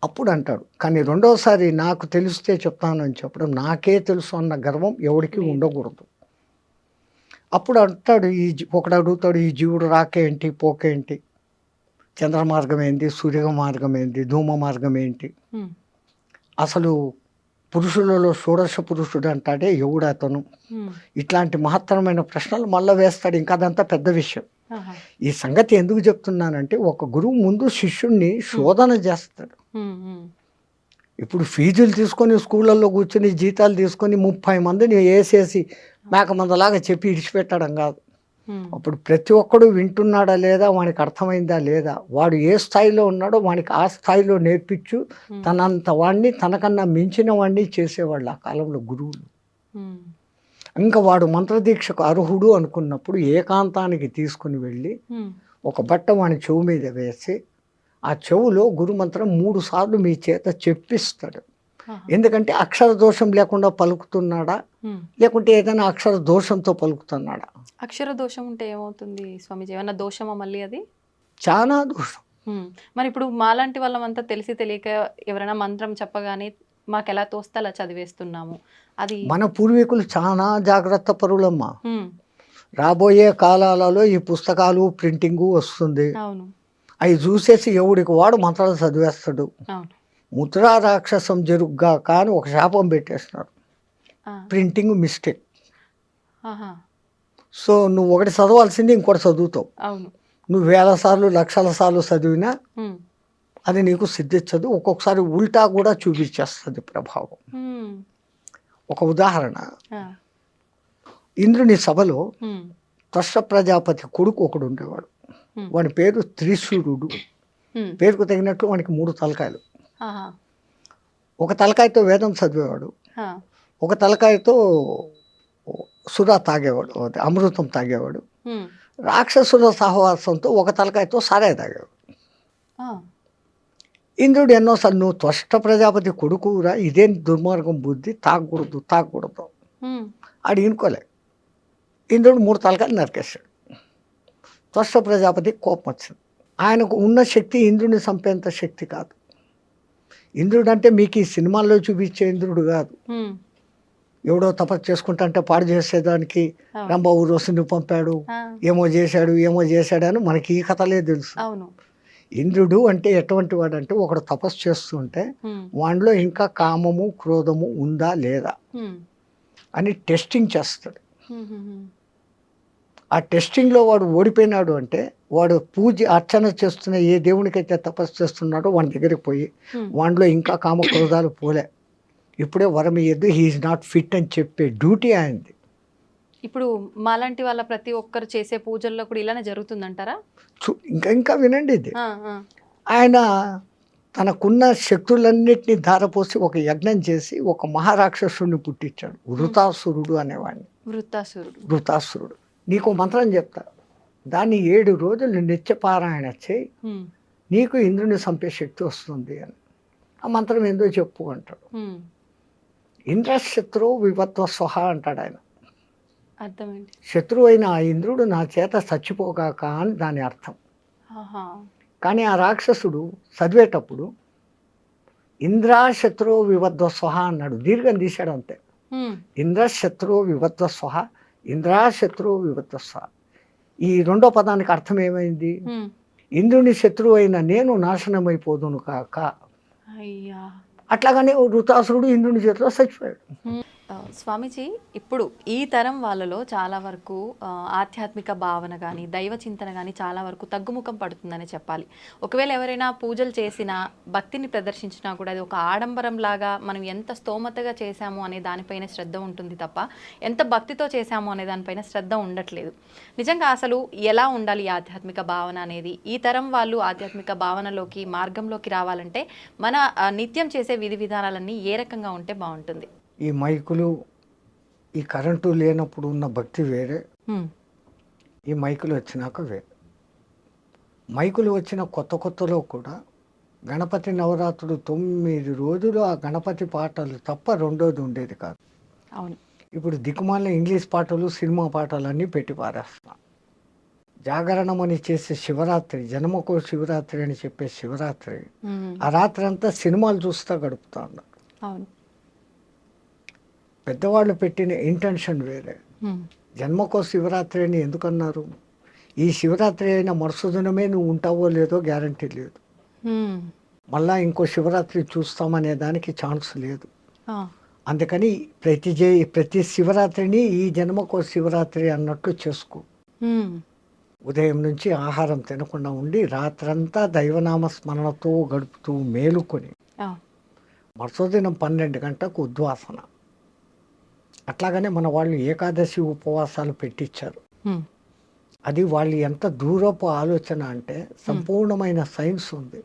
అప్పుడు అంటాడు. కానీ రెండోసారి నాకు తెలిస్తే చెప్తాను అని చెప్పడం, నాకే తెలుసు అన్న గర్వం ఎవరికి ఉండకూడదు. అప్పుడు అంటాడు, ఒకడు అడుగుతాడు, ఈ జీవుడు రాకేంటి, పోకేంటి, చంద్ర మార్గం ఏంటి, సూర్య మార్గం ఏంటి, ధూమ మార్గం ఏంటి, అసలు పురుషులలో షోడశ పురుషుడు అంటాడే ఎవడు అతను, ఇట్లాంటి మహత్తరమైన ప్రశ్నలు మళ్ళీ వేస్తాడు. ఇంకా అదంతా పెద్ద విషయం. ఈ సంగతి ఎందుకు చెప్తున్నానంటే, ఒక గురువు ముందు శిష్యుణ్ణి శోధన చేస్తాడు. ఇప్పుడు ఫీజులు తీసుకొని స్కూళ్ళల్లో కూర్చొని జీతాలు తీసుకొని 30 మందిని వేసేసి మేకమందలాగా చెప్పి ఇడిచిపెట్టడం కాదు. అప్పుడు ప్రతి ఒక్కడు వింటున్నాడా లేదా, వానికి అర్థమైందా లేదా, వాడు ఏ స్థాయిలో ఉన్నాడో వానికి ఆ స్థాయిలో నేర్పించు, తనంత వాడిని తనకన్నా మించిన వాడిని చేసేవాళ్ళు ఆ కాలంలో గురువులు. ఇంకా వాడు మంత్రదీక్షకు అర్హుడు అనుకున్నప్పుడు ఏకాంతానికి తీసుకుని వెళ్ళి ఒక బట్ట వాని చెవు మీద వేసి, ఆ చెవులో గురుమంత్రం 3 సార్లు మీ చేత చెప్పిస్తాడు. ఎందుకంటే అక్షర దోషం లేకుండా పలుకుతున్నాడా, లేకుంటే ఏదైనా అక్షర దోషంతో పలుకుతున్నాడా. అక్షర దోషం ఉంటే ఏమవుతుంది స్వామిజీ? ఏమన్నా దోషమా మళ్ళీ? అది చాలా దోషం. మరి ఇప్పుడు మాలాంటి వాళ్ళమంతా తెలిసి తెలియక ఎవరైనా మంత్రం చెప్పగానే మాకు ఎలా తోస్తే అలా చదివేస్తున్నాము. అది మన పూర్వీకులు చాలా జాగ్రత్త పరులమ్మా. రాబోయే కాలాలలో ఈ పుస్తకాలు ప్రింటింగు వస్తుంది, అవి చూసేసి ఎవడికి వాడు మంత్రాలు చదివేస్తాడు. ముద్రా రాక్షసం జరుగుగా కానీ ఒక శాపం పెట్టేస్తున్నారు, ప్రింటింగ్ మిస్టేక్. సో నువ్వు ఒకటి చదవాల్సింది ఇంకోటి చదువుతావు. నువ్వు 1000 సార్లు 1,00,000 సార్లు చదివినా అది నీకు సిద్ధించదు. ఒక్కొక్కసారి ఉల్టా కూడా చూపించేస్తుంది ప్రభావం. ఒక ఉదాహరణ, ఇంద్రుని సభలో త్వష్ట ప్రజాపతి కొడుకు ఒకడు ఉండేవాడు. వాడి పేరు త్రిశూరుడు. పేరుకు తగినట్లు వానికి 3 తలకాయలు. ఒక తలకాయతో వేదం చదివేవాడు, ఒక తలకాయతో సురా తాగేవాడు, అమృతం తాగేవాడు, రాక్షసుల సహవాసంతో ఒక తలకాయతో సారాయి తాగాడు. ఆ, ఇంద్రుడు ఎన్నోసార్లు నువ్వు త్వష్ట ప్రజాపతి కొడుకురా, ఇదేం దుర్మార్గం బుద్ధి, తాగకూడదు తాగకూడదు. ఉమ్, ఆడు ఇనుకోలే. ఇంద్రుడు 3 తలకాయలు నరికేశాడు. త్వష్ట ప్రజాపతి కోపం వచ్చింది. ఆయనకు ఉన్న శక్తి ఇంద్రుడిని చంపేంత శక్తి కాదు. ఇంద్రుడు అంటే మీకు ఈ సినిమాల్లో చూపించే ఇంద్రుడు కాదు. ఉమ్, ఎవడో తపస్సు చేసుకుంటా పాడు చేసేదానికి అవును. రంభ ఊరోసుని పంపాడు, ఆ, ఏమో చేశాడు అని మనకి ఈ కథలే తెలుసు. అవును. ఇంద్రుడు అంటే ఎటువంటి వాడు అంటే ఒకడు తపస్సు చేస్తుంటే ఉమ్, వాడిలో ఇంకా కామము క్రోధము ఉందా లేదా ఉమ్, అని టెస్టింగ్ చేస్తాడు. ఉమ్, ఉమ్, ఆ టెస్టింగ్లో వాడు ఓడిపోయినాడు అంటే వాడు పూజ అర్చన చేస్తున్న ఏ దేవునికైతే తపస్సు చేస్తున్నాడో వాడి దగ్గరికి పోయి ఉమ్. వాడిలో ఇంకా కామ క్రోధాలు పోలే, ఇప్పుడే వరం ఇయ్యద్దు, హీఈస్ నాట్ ఫిట్ అని చెప్పే డ్యూటీ ఆయనది. ఇప్పుడు మాలాంటి వాళ్ళ ప్రతి ఒక్కరు చేసే పూజల్లో కూడా ఇలానే జరుగుతుందంటారా? ఇంకా వినండి ఇది. ఆ, ఆ, ఆయన తనకున్న శక్తులన్నిటినీ ధారపోసి ఒక యజ్ఞం చేసి ఒక మహారాక్షసుడిని పుట్టించాడు, వృతాసురుడు అనేవాడిని. వృత్తాసురుడు. వృతాసురుడు. నీకు మంత్రం చెప్తా, దాన్ని 7 రోజులు నిత్యపారాయణ చేయి, ఉమ్, నీకు ఇంద్రుని చంపే శక్తి వస్తుంది అని. ఆ మంత్రం ఏందో చెప్పు అంటాడు. ఉమ్, ఇంద్రశత్రు వివత్వ స్వహ అంటాడు ఆయన. అర్థం ఏంటి? శత్రువు అయిన ఆ ఇంద్రుడు నా చేత చచ్చిపోగాక అని దాని అర్థం. ఆహా. కానీ ఆ రాక్షసుడు చదివేటప్పుడు ఇంద్రాశత్రు వివద్వ స్వహ అన్నాడు, దీర్ఘం తీశాడు అంతే. ఉమ్, ఇంద్రశత్రు వివద్వ స్వహ, ఇంద్రాశత్రు వివద్వ స్వహ. ఈ రెండో పదానికి అర్థం ఏమైంది? ఉమ్, ఇంద్రుని శత్రువు అయిన నేను నాశనమైపోదును కాక. అయ్యా. అట్లాగానే వృతాసురుడు ఇంద్రుని చేతిలో చచ్చిపోయాడు. స్వామీజీ, ఇప్పుడు ఈ తరం వాళ్ళలో చాలా వరకు ఆధ్యాత్మిక భావన కానీ దైవ చింతన కానీ చాలా వరకు తగ్గుముఖం పడుతుందని చెప్పాలి. ఒకవేళ ఎవరైనా పూజలు చేసినా భక్తిని ప్రదర్శించినా కూడా అది ఒక ఆడంబరం లాగా మనం ఎంత స్తోమతగా చేశాము అనే దానిపైన శ్రద్ధ ఉంటుంది తప్ప ఎంత భక్తితో చేశాము అనే దానిపైన శ్రద్ధ ఉండట్లేదు. నిజంగా అసలు ఎలా ఉండాలి ఈ ఆధ్యాత్మిక భావన అనేది? ఈ తరం వాళ్ళు ఆధ్యాత్మిక భావనలోకి మార్గంలోకి రావాలంటే మన నిత్యం చేసే విధి విధానాలన్నీ ఏ రకంగా ఉంటే బాగుంటుంది? ఈ మైకులు, ఈ కరెంటు లేనప్పుడు ఉన్న భక్తి వేరే, ఈ మైకులు వచ్చినాక వేరే. మైకులు వచ్చిన కొత్తలో కూడా గణపతి నవరాత్రులు 9 రోజులు ఆ గణపతి పాటలు తప్ప రెండోది ఉండేది కాదు. అవును. ఇప్పుడు దిక్కుమాల ఇంగ్లీష్ పాటలు, సినిమా పాటలు అన్నీ పెట్టి పారేస్తున్నాం. జాగరణం అని చేసే శివరాత్రి, జన్మకో శివరాత్రి అని చెప్పే శివరాత్రి, ఆ రాత్రి అంతా సినిమాలు చూస్తూ గడుపుతా ఉన్నారు. అవును. పెద్దవాళ్ళు పెట్టిన ఇంటెన్షన్ వేరే. జన్మకో శివరాత్రి అని ఎందుకన్నారు? ఈ శివరాత్రి అయిన మరుసదినమే నువ్వు ఉంటావో లేదో గ్యారంటీ లేదు, మళ్ళా ఇంకో శివరాత్రి చూస్తామనే దానికి ఛాన్స్ లేదు. అందుకని ప్రతి శివరాత్రిని ఈ జన్మకో శివరాత్రి అన్నట్లు చేసుకో. ఉదయం నుంచి ఆహారం తినకుండా ఉండి రాత్రంతా దైవనామ స్మరణతో గడుపుతూ మేలుకొని మరుసదినం 12 గంటలకు ఉద్వాసన. అట్లాగనే మన వాళ్ళు ఏకాదశి ఉపవాసాలు పెట్టించారు. అది వాళ్ళు ఎంత దూరపు ఆలోచన అంటే సంపూర్ణమైన సైన్స్ ఉంది.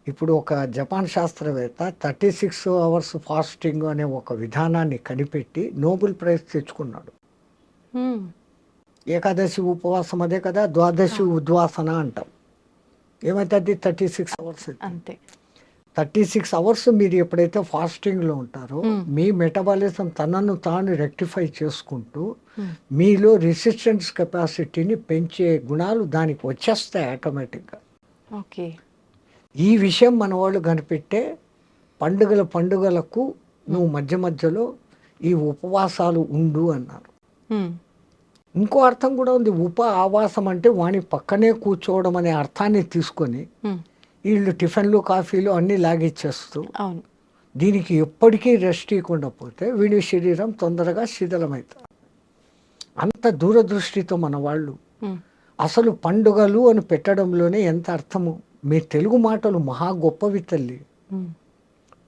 ఇప్పుడు ఒక జపాన్ శాస్త్రవేత్త 36 అవర్స్ ఫాస్టింగ్ అనే ఒక విధానాన్ని కనిపెట్టి నోబెల్ ప్రైజ్ తెచ్చుకున్నాడు. ఏకాదశి ఉపవాసం అదే కదా, ద్వాదశి ఉద్వాసన అంటాం. ఏమైతుంది? 36 అవర్స్ అంతే. 36 అవర్స్ మీరు ఎప్పుడైతే ఫాస్టింగ్లో ఉంటారో మీ మెటబాలిజం తనను తాను రెక్టిఫై చేసుకుంటూ మీలో రెసిస్టెన్స్ కెపాసిటీని పెంచే గుణాలు దానికి వచ్చేస్తాయి ఆటోమేటిక్గా. ఓకే. ఈ విషయం మన వాళ్ళు కనిపెట్టే పండుగలకు నువ్వు మధ్య మధ్యలో ఈ ఉపవాసాలు ఉండు అన్నారు. ఇంకో అర్థం కూడా ఉంది. ఆవాసం అంటే వాని పక్కనే కూర్చోవడం అనే అర్థాన్ని తీసుకొని వీళ్ళు టిఫిన్లు కాఫీలు అన్నీ లాగిచ్చేస్తూ దీనికి ఎప్పటికీ రెస్ట్ ఇవ్వకుండా పోతే వీడి శరీరం తొందరగా శిథిలమవుతారు. అంత దూరదృష్టితో మన వాళ్ళు అసలు పండుగలు అని పెట్టడంలోనే ఎంత అర్థము. మీ తెలుగు మాటలు మహా గొప్పవి తల్లి.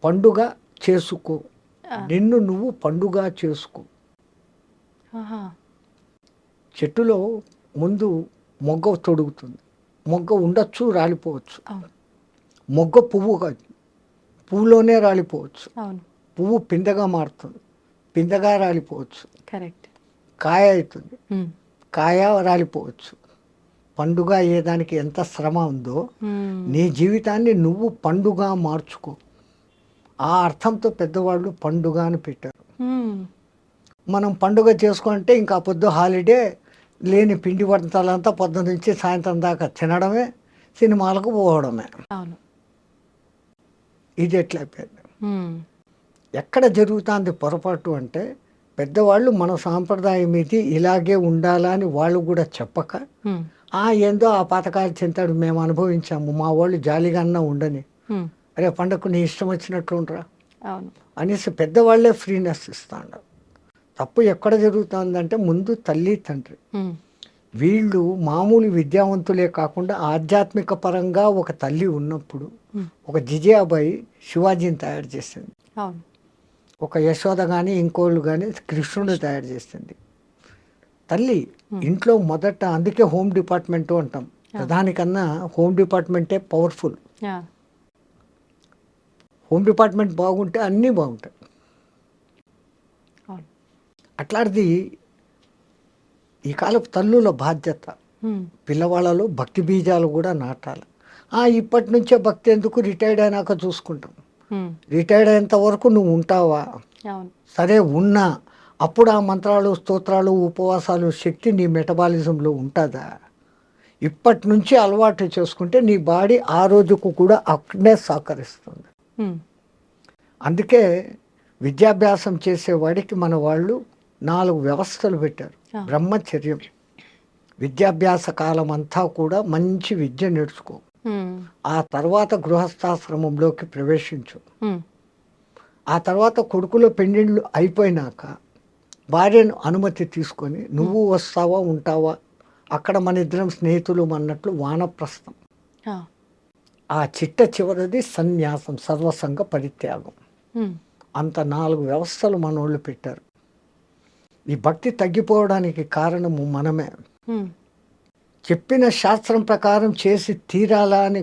పండుగ చేసుకో, నిన్ను నువ్వు పండుగ చేసుకో. చెట్టులో ముందు మొగ్గ తొడుగుతుంది, మొగ్గ ఉండొచ్చు, రాలిపోవచ్చు. మొగ్గ పువ్వులోనే రాలిపోవచ్చు. పువ్వు పిందెగా మారుతుంది, పిందెగా రాలిపోవచ్చు. కరెక్ట్. కాయ అవుతుంది, కాయ రాలిపోవచ్చు. పండుగ అయ్యేదానికి ఎంత శ్రమ ఉందో నీ జీవితాన్ని నువ్వు పండుగ మార్చుకో. ఆ అర్థంతో పెద్దవాళ్ళు పండుగ అని పెట్టారు. మనం పండుగ చేసుకుంటే ఇంకా పొద్దు హాలిడే, లేని పిండి వంటలంతా పొద్దు నుంచి సాయంత్రం దాకా తినడమే, సినిమాలకు పోవడమే. ఇది ఎట్లయిపోయింది. ఎక్కడ జరుగుతుంది పొరపాటు అంటే, పెద్దవాళ్ళు మన సాంప్రదాయం ఇది, ఇలాగే ఉండాలని వాళ్ళు కూడా చెప్పక, ఏందో ఆ పథకాలు చెంతాడు, మేము అనుభవించాము, మా వాళ్ళు జాలిగా అన్నా ఉండని, అరే పండగకు నీ ఇష్టం వచ్చినట్లు ఉండరా అనేసి పెద్దవాళ్లే ఫ్రీనెస్ ఇస్తాడు. తప్పు ఎక్కడ జరుగుతుందంటే, ముందు తల్లి తండ్రి వీళ్ళు మామూలు విద్యావంతులే కాకుండా ఆధ్యాత్మిక పరంగా ఒక తల్లి ఉన్నప్పుడు, ఒక జిజియాబాయి శివాజీని తయారు చేసింది, ఒక యశోద కానీ ఇంకోళ్ళు కానీ కృష్ణుడు తయారు చేసింది. తల్లి ఇంట్లో మొదట, అందుకే హోమ్ డిపార్ట్మెంట్ అంటాం, దానికన్నా హోమ్ డిపార్ట్మెంటే పవర్ఫుల్. హోమ్ డిపార్ట్మెంట్ బాగుంటే అన్నీ బాగుంటాయి. అట్లాంటిది ఈ కాలపు తల్లుల బాధ్యత, పిల్లవాళ్ళలో భక్తి బీజాలు కూడా నాటాలి. ఇప్పటి నుంచే భక్తి ఎందుకు, రిటైర్డ్ అయినాక చూసుకుంటాం. రిటైర్డ్ అయ్యేంత వరకు నువ్వు ఉంటావా? సరే ఉన్నా, అప్పుడు ఆ మంత్రాలు, స్తోత్రాలు, ఉపవాసాలు శక్తి నీ మెటబాలిజంలో ఉంటుందా? ఇప్పటి నుంచి అలవాటు చేసుకుంటే నీ బాడీ ఆ రోజుకు కూడా అక్కడే సహకరిస్తుంది. అందుకే విద్యాభ్యాసం చేసేవాడికి మన వాళ్ళు 4 వ్యవస్థలు పెట్టారు. బ్రహ్మచర్యం, విద్యాభ్యాస కాలం అంతా కూడా మంచి విద్య నేర్చుకో, ఆ తర్వాత గృహస్థాశ్రమంలోకి ప్రవేశించు, ఆ తర్వాత కొడుకులో పెండిళ్ళు అయిపోయినాక భార్యను అనుమతి తీసుకొని నువ్వు వస్తావా ఉంటావా, అక్కడ మన ఇద్దరం స్నేహితులు అన్నట్లు వానప్రస్థం. ఆ చిట్ట చివరిది సన్యాసం, సర్వసంగ పరిత్యాగం. అంత 4 వ్యవస్థలు మనోళ్ళు పెట్టారు. ఈ భక్తి తగ్గిపోవడానికి కారణము మనమే. చెప్పిన శాస్త్రం ప్రకారం చేసి తీరాలా అని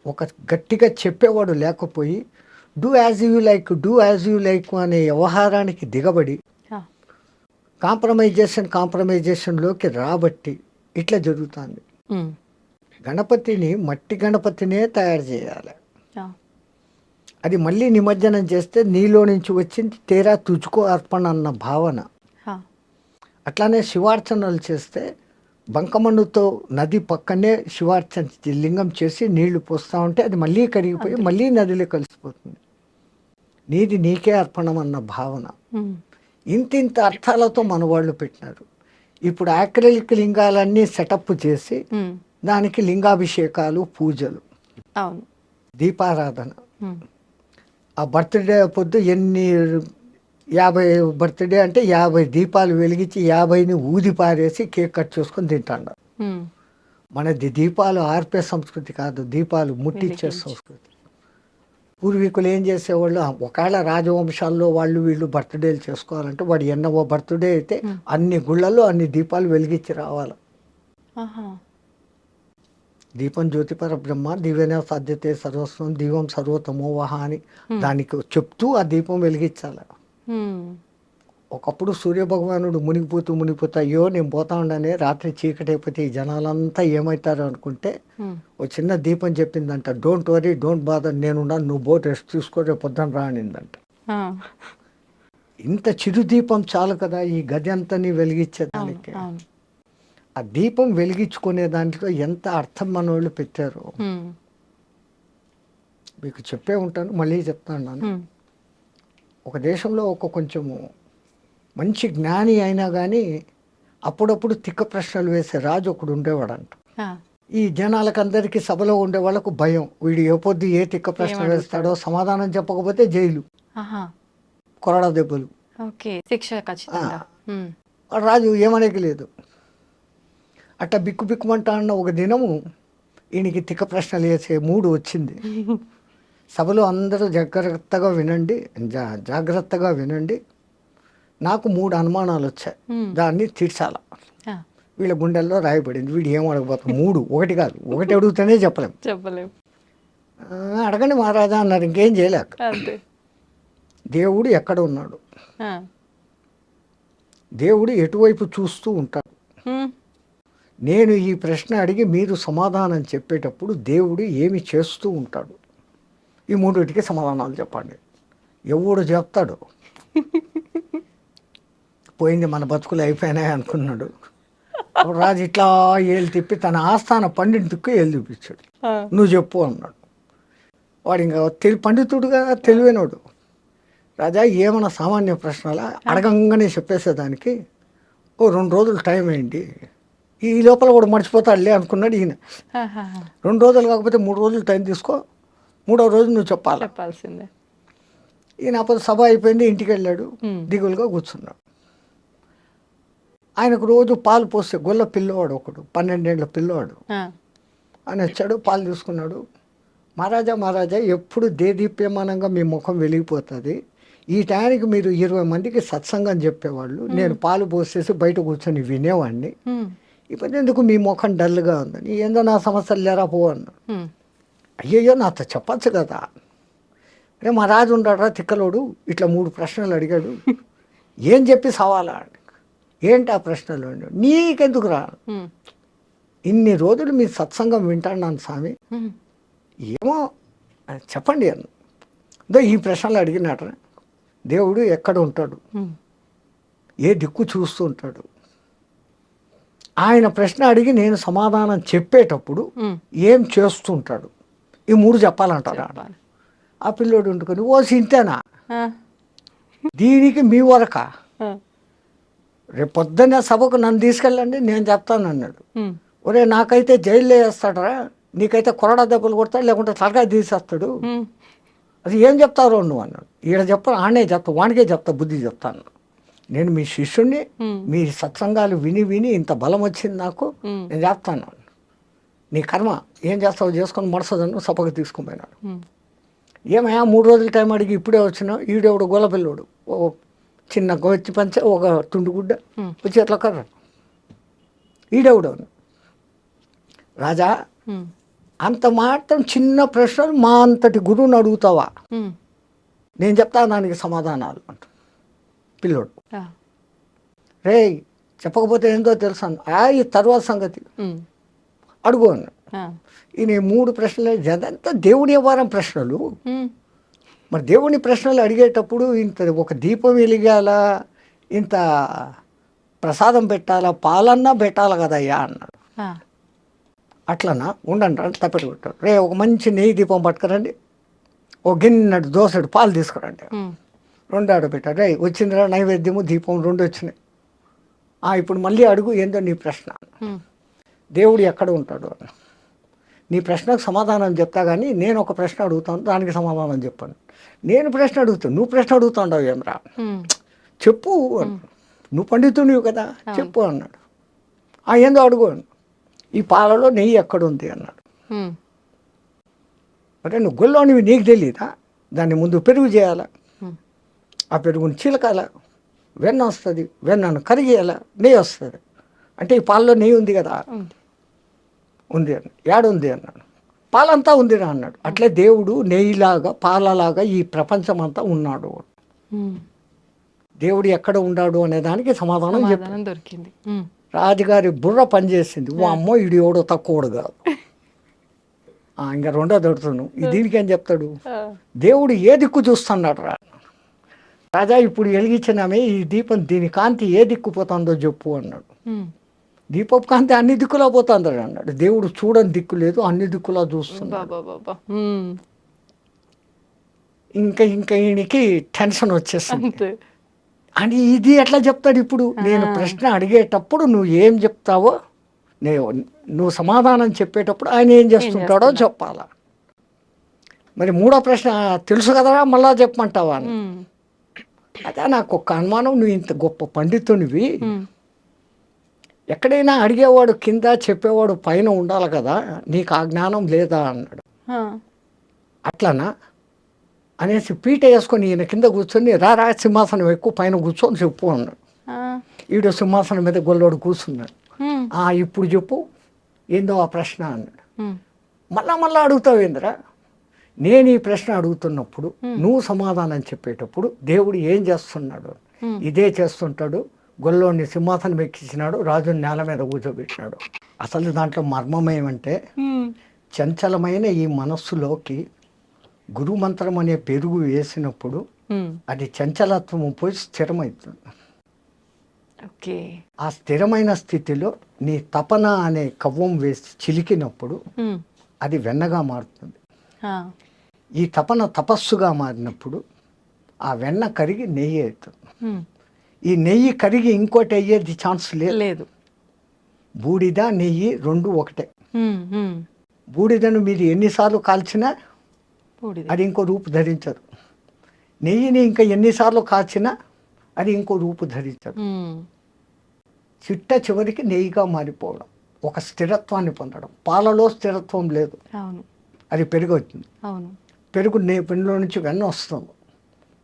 ఒక గట్టిగా చెప్పేవాడు లేకపోయి, do as you like, do as you like అనే వ్యవహారానికి దిగబడి కాంప్రమైజేషన్లోకి రాబట్టి ఇట్లా జరుగుతుంది. గణపతిని, మట్టి గణపతినే తయారు చేయాలి. అది మళ్ళీ నిమజ్జనం చేస్తే నీలో నుంచి వచ్చింది తేరా తుజుకో అర్పణ అన్న భావన. అట్లానే శివార్చనలు చేస్తే బంకమన్నుతో నది పక్కనే శివార్చన లింగం చేసి నీళ్లు పోస్తూ ఉంటే అది మళ్ళీ కరిగిపోయి మళ్ళీ నదిలో కలిసిపోతుంది. నీది నీకే అర్పణం అన్న భావన. ఇంతింత అర్థాలతో మన వాళ్ళు పెట్టినారు. ఇప్పుడు యాక్రిలిక్ లింగాలన్నీ సెటప్ చేసి దానికి లింగాభిషేకాలు, పూజలు, దీపారాధన. ఆ బర్త్డే పొద్దు 50 బర్త్డే అంటే 50 దీపాలు వెలిగించి 50ని ఊది పారేసి కేక్ కట్ చేసుకొని తింటాడు. మనది దీపాలు ఆర్పే సంస్కృతి కాదు, దీపాలు ముట్టించే సంస్కృతి. పూర్వీకులు ఏం చేసేవాళ్ళు, ఒకవేళ రాజవంశాల్లో వాళ్ళు వీళ్ళు బర్త్డేలు చేసుకోవాలంటే వాడు ఎన్నో బర్త్డే అయితే అన్ని గుళ్ళల్లో అన్ని దీపాలు వెలిగించి రావాలి. దీపం జ్యోతి పరబ్రహ్మ, దివ్యన సాధ్యతే సర్వస్వం, దీపం సర్వతమోవహ అని దానికి చెప్తూ ఆ దీపం వెలిగించాలి. ఒకప్పుడు సూర్యభగవానుడు మునిగిపోతా అయ్యో నేను పోతా ఉండనే, రాత్రి చీకటి అయిపోతే ఈ జనాలంతా ఏమవుతారు అనుకుంటే ఒక చిన్న దీపం చెప్పిందంట, డోంట్ వరీ, డోంట్ బాదర్, నేనున్నాను, నువ్వు బోట్ రెస్ట్ తీసుకో, రేపు పొద్దున రానిందంట. ఇంత చిరు దీపం చాలు కదా ఈ గది అంతని వెలిగించేదానికి. ఆ దీపం వెలిగించుకునే దాంట్లో ఎంత అర్థం మన వాళ్ళు పెట్టారో మీకు చెప్పే ఉంటాను, మళ్ళీ చెప్తాను. ఒక దేశంలో ఒక కొంచెము మంచి జ్ఞాని అయినా కానీ అప్పుడప్పుడు తిక్క ప్రశ్నలు వేసే రాజు ఒకడు ఉండేవాడంట. ఈ జనాలకందరికీ సభలో ఉండే వాళ్ళకు భయం, వీడు ఏ పొద్దు ఏ తిక్క ప్రశ్న వేస్తాడో, సమాధానం చెప్పకపోతే జైలు, కొరడా దెబ్బలు, రాజు ఏమనేకి లేదు. అట్లా బిక్కుమంటా అన్న ఒక దినము ఈయనకి తిక్క ప్రశ్నలు వేసే మూడు వచ్చింది. సభలో అందరూ జాగ్రత్తగా వినండి, నాకు 3 అనుమానాలు వచ్చాయి, దాన్ని తీర్చాల. వీళ్ళ గుండెల్లో రాయబడింది. వీడు ఏం అడగబోతాం, 3, ఒకటి కాదు, ఒకటి అడిగితేనే చెప్పలేము. అడగండి మహారాజా అన్నారు, ఇంకేం చేయలేక. దేవుడు ఎక్కడ ఉన్నాడు, దేవుడు ఎటువైపు చూస్తూ ఉంటాడు, నేను ఈ ప్రశ్న అడిగి మీరు సమాధానం చెప్పేటప్పుడు దేవుడు ఏమి చేస్తూ ఉంటాడు? ఈ మూడింటికి సమాధానాలు చెప్పండి. ఎవడు చెప్తాడు? పోయింది మన బతుకులు అయిపోయినాయి అనుకున్నాడు. అప్పుడు రాజు ఇట్లా ఏళ్ళు తిప్పి తన ఆస్థాన పండితుకు ఏళ్ళు చూపించాడు. నువ్వు చెప్పు అన్నాడు. వాడు ఇంకా పండితుడుగా తెలివైనడు. రాజా ఏమన్నా సామాన్య ప్రశ్నలా అడగంగానే చెప్పేసేదానికి 2 రోజులు టైం అయింది, ఈ లోపల కూడా మర్చిపోతాడులే అనుకున్నాడు ఈయన. 2 రోజులు కాకపోతే 3 రోజులు టైం తీసుకో, 3వ రోజు నువ్వు చెప్పాల్సిందే. ఈయన అప్పుడు సభ అయిపోయింది, ఇంటికి వెళ్ళాడు, దిగులుగా కూర్చున్నాడు. ఆయనకు రోజు పాలు పోస్తే గొల్ల పిల్లవాడు ఒకడు, 12 ఏళ్ల పిల్లవాడు ఆయన వచ్చాడు, పాలు తీసుకున్నాడు. మహారాజా ఎప్పుడు దేదీప్యమానంగా మీ ముఖం వెలిగిపోతుంది, ఈ టైంకి మీరు 20 మందికి సత్సంగం చెప్పేవాళ్ళు, నేను పాలు పోసేసి బయట కూర్చొని వినేవాడిని, ఇప్పుడు ఎందుకు మీ ముఖం డల్గా ఉందని, ఏందో నా సమస్యలు లేరా పో అన్నాడు. అయ్యయ్యో నాతో చెప్పచ్చు కదా. మా రాజు ఉన్నాడా తిక్కలోడు, ఇట్లా 3 ప్రశ్నలు అడిగాడు, ఏం చెప్పి సవాలా? ఏంటి ఆ ప్రశ్నలు? నీకెందుకు రా, ఇన్ని రోజులు మీ సత్సంగం వింటాను స్వామి, ఏమో చెప్పండి అన్న. ఈ ప్రశ్నలు అడిగినట్రా, దేవుడు ఎక్కడ ఉంటాడు, ఏ దిక్కు చూస్తూ ఉంటాడు, ఆయన ప్రశ్న అడిగి నేను సమాధానం చెప్పేటప్పుడు ఏం చేస్తుంటాడు, ఈ 3 చెప్పాలంటారా? ఆ పిల్లోడు ఉంటుకొని ఓ సింతేనా, దీనికి మీ వరక, రేపు పొద్దున్నే సభకు నన్ను తీసుకెళ్ళండి నేను చెప్తాను అన్నాడు. ఒరే నాకైతే జైల్లో వేస్తాడరా, నీకైతే కొరడా దెబ్బలు కొడతాడు, లేకుంటే తలకాయ తీసేస్తాడు, అది ఏం చెప్తారో నువ్వు అన్నాడు. ఈడ చెప్పను, ఆడనే చెప్తా, వానికే చెప్తా, బుద్ధి చెప్తాను. నేను మీ శిష్యుణ్ణి, మీ సత్సంగాలు విని విని ఇంత బలం వచ్చింది నాకు, నేను చెప్తాను. నీ కర్మ ఏం చేస్తావు చేసుకొని మడసదను సభకు తీసుకుని పోయినాడు. ఏమయ్యా 3 రోజుల టైం అడిగి ఇప్పుడే వచ్చినావు, ఈడెవడు గోలపిల్లోడు, ఓ చిన్న గొచ్చి పంచ, ఒక తుండుగుడ్డ వచ్చి ఎట్లా కర్ర, ఈడెవడవును. రాజా అంత మాత్రం చిన్న ప్రశ్నలు మా అంతటి గురువుని అడుగుతావా, నేను చెప్తాను దానికి సమాధానాలు అంట పిల్లోడు. రే చెప్పకపోతే ఏందో తెలుసాను, ఈ తర్వాత సంగతి అడుగు అన్న. ఈయన 3 ప్రశ్నలు అదంతా దేవుని వ్యవహారం ప్రశ్నలు. మరి దేవుని ప్రశ్నలు అడిగేటప్పుడు ఇంత ఒక దీపం వెలిగాలా, ఇంత ప్రసాదం పెట్టాలా, పాలన్నా పెట్టాలి కదయ్యా అన్నాడు. అట్లనా ఉండండి అంటే తప్పెట్టు పెట్టాడు. రే ఒక మంచి నెయ్యి దీపం పట్టుకురండి, ఓ గిన్నెడు దోసెడు పాలు తీసుకురండి, 2 ఆడబెట్టారు. రే వచ్చిందిరా నైవేద్యము దీపం 2 వచ్చినాయి. ఇప్పుడు మళ్ళీ అడుగు ఏందో నీ ప్రశ్న. దేవుడు ఎక్కడ ఉంటాడు అన్న. నీ ప్రశ్నకు సమాధానం చెప్తా కానీ నేను ఒక ప్రశ్న అడుగుతాను, దానికి సమాధానం చెప్పాను. నేను ప్రశ్న అడుగుతాను, నువ్వు ప్రశ్న అడుగుతావు ఏమరా, చెప్పు, నువ్వు పండితుడివి కదా చెప్పు అన్నాడు. ఏందో అడుగు, ఈ పాలలో నెయ్యి ఎక్కడుంది అన్నాడు. అంటే నువ్వు గొల్లోనివి నీకు తెలియదా, దాన్ని ముందు పెరుగు చేయాలా, ఆ పెరుగుని చిలకాల, వెన్న వస్తుంది, వెన్నను కరిగేయాలా, నెయ్యి వస్తుంది. అంటే ఈ పాలలో నెయ్యి ఉంది కదా, ఉంది అన్న. ఏడుంది అన్నాడు. పాలంతా ఉందిరా అన్నాడు. అట్లే దేవుడు నెయ్యిలాగా పాలలాగా ఈ ప్రపంచం అంతా ఉన్నాడు. దేవుడు ఎక్కడ ఉన్నాడు అనే దానికి సమాధానం దొరికింది. రాజుగారి బుర్ర పనిచేసింది. ఓ అమ్మో ఇడు ఎవడో తక్కువడు కాదు. ఇంకా 2వ దొరుకుతాను. దీనికి ఏం చెప్తాడు, దేవుడు ఏ దిక్కు చూస్తున్నాడు రా రాజా, ఇప్పుడు వెలిగించినామే ఈ దీపం, దీని కాంతి ఏ దిక్కు పోతుందో చెప్పు అన్నాడు. దీపపు కాంతి అన్ని దిక్కులా పోతుంది అన్నాడు. దేవుడు చూడని దిక్కు లేదు, అన్ని దిక్కులా చూస్తున్నాడు. ఇంకా ఈయనకి టెన్షన్ వచ్చేస్తుంది. అని ఇది ఎట్లా చెప్తాడు ఇప్పుడు, నేను ప్రశ్న అడిగేటప్పుడు నువ్వు ఏం చెప్తావో, నువ్వు సమాధానం చెప్పేటప్పుడు ఆయన ఏం చేస్తుంటాడో చెప్పాలా. మరి 3వ ప్రశ్న తెలుసు కదరా మళ్ళా చెప్పమంటావా అని. అదే నాకు ఒక అనుమానం, నువ్వు ఇంత గొప్ప పండితునివి, ఎక్కడైనా అడిగేవాడు కింద చెప్పేవాడు పైన ఉండాలి కదా, నీకు ఆ జ్ఞానం లేదా అన్నాడు. అట్లానా అనేసి పీట వేసుకొని ఈయన కింద కూర్చొని రా సింహాసనం ఎక్కువ పైన కూర్చొని చెప్పు అన్నాడు. ఈడు సింహాసనం మీద గొల్లోడు కూర్చున్నాడు. ఇప్పుడు చెప్పు ఏందో ఆ ప్రశ్న అన్నాడు. మళ్ళా అడుగుతావు ఏందిరా, నేను ఈ ప్రశ్న అడుగుతున్నప్పుడు నువ్వు సమాధానం చెప్పేటప్పుడు దేవుడు ఏం చేస్తున్నాడు, ఇదే చేస్తుంటాడు, గొల్లోని సింహాసనం ఎక్కించినాడు, రాజుని నేల మీద కూర్చోబెట్టినాడు. అసలు దాంట్లో మర్మం ఏమంటే, చంచలమైన ఈ మనస్సులోకి గురుమంత్రం అనే పెరుగు వేసినప్పుడు అది చంచలత్వం పోయి స్థిరమవుతుంది. ఓకే. ఆ స్థిరమైన స్థితిలో నీ తపన అనే కవ్వం వేసి చిలికినప్పుడు అది వెన్నగా మారుతుంది. ఈ తపన తపస్సుగా మారినప్పుడు ఆ వెన్న కరిగి నెయ్యి అవుతుంది. ఈ నెయ్యి కరిగి ఇంకోటి అయ్యేది ఛాన్స్ లేదు. బూడిద నెయ్యి రెండు ఒకటే. బూడిదను మీరు ఎన్నిసార్లు కాల్చినా అది ఇంకో రూపు ధరించదు. నెయ్యిని ఇంకా ఎన్నిసార్లు కాల్చినా అది ఇంకో రూపు ధరించదు. చిట్ట చివరికి నెయ్యిగా మారిపోవడం, ఒక స్థిరత్వాన్ని పొందడం. పాలలో స్థిరత్వం లేదు, అది పెరుగు అవుతుంది. పెరుగు పెరుగులో నుంచి వెన్న వస్తుంది.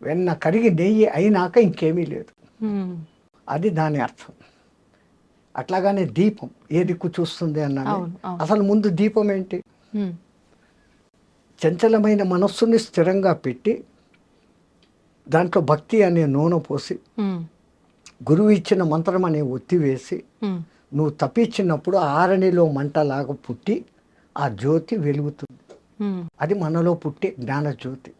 వెన్న కరిగి నెయ్యి అయినాక ఇంకేమీ లేదు. అది దాని అర్థం. అట్లాగానే దీపం ఏ దిక్కు చూస్తుంది అన్నాను. అసలు ముందు దీపం ఏంటి? చంచలమైన మనస్సుని స్థిరంగా పెట్టి దాంట్లో భక్తి అనే నూనె పోసి గురువు ఇచ్చిన మంత్రం అనే ఒత్తి వేసి నువ్వు తప్పించినప్పుడు ఆరణిలో మంటలాగా పుట్టి ఆ జ్యోతి వెలుగుతుంది. అది మనలో పుట్టే జ్ఞానజ్యోతి.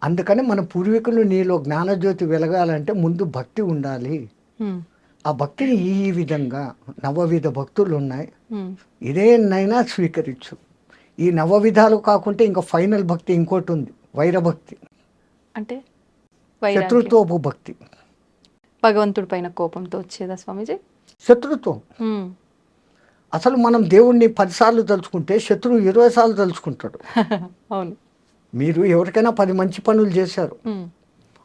అందుకని మన పూర్వీకులు నీలో జ్ఞానజ్యోతి వెలగాలంటే ముందు భక్తి ఉండాలి. ఆ భక్తిని ఈ విధంగా నవవిధ భక్తులు ఉన్నాయి, ఇదేనైనా స్వీకరించు. ఈ నవవిధాలు కాకుంటే ఇంకా ఫైనల్ భక్తి ఇంకోటి ఉంది, వైరభక్తి. అంటే శత్రుత్వపు భక్తి. భగవంతుడి పైన కోపంతో వచ్చేదా స్వామీజీ? శత్రుత్వం. అసలు మనం దేవుణ్ణి 10 సార్లు తలుచుకుంటే శత్రువు 20 సార్లు తలుచుకుంటాడు. అవును. మీరు ఎవరికైనా 10 మంచి పనులు చేశారు,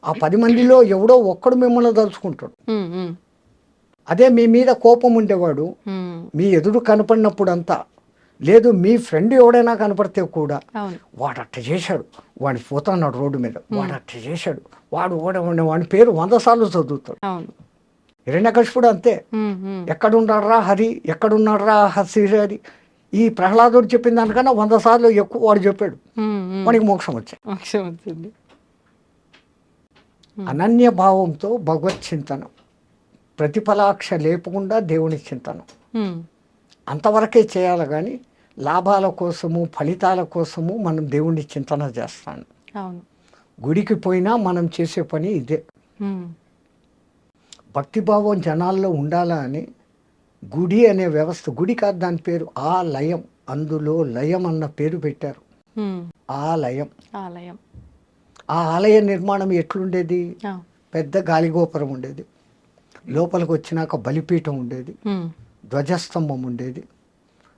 ఆ 10 మందిలో ఎవడో ఒక్కడు మిమ్మల్ని తలుచుకుంటాడు. అదే మీ మీద కోపం ఉండేవాడు మీ ఎదురు కనపడినప్పుడు అంతా లేదు, మీ ఫ్రెండ్ ఎవడైనా కనపడితే కూడా వాడు అట్ట చేశాడు, వాడిని పోతున్నాడు రోడ్డు మీద, వాడు అట్ట చేశాడు, వాడి పేరు 100 సార్లు చదువుతాడు. హిరణ్యకశిపుడు అంతే. ఎక్కడున్నాడ్రా హరి, ఎక్కడున్నాడ్రా హరి, ఈ ప్రహ్లాదుడు చెప్పిన దానికన్నా 100 సార్లు ఎక్కువ వాడు చెప్పాడు. వాడికి మోక్షం వచ్చింది. అనన్య భావంతో భగవత్ చింతనం, ప్రతిఫలాక్ష లేపకుండా దేవుని చింతనం అంతవరకే చేయాలి. కానీ లాభాల కోసము ఫలితాల కోసము మనం దేవుణ్ణి చింతన చేస్తాను. గుడికి పోయినా మనం చేసే పని ఇదే. భక్తిభావం జనాల్లో ఉండాలా అని గుడి అనే వ్యవస్థ, గుడి కాదు దాని పేరు ఆలయం, అందులో లయం అన్న పేరు పెట్టారు. ఆలయం. ఆ ఆలయ నిర్మాణం ఎట్లుండేది? పెద్ద గాలిగోపురం ఉండేది, లోపలికి వచ్చినాక బలిపీఠం ఉండేది, ధ్వజస్తంభం ఉండేది,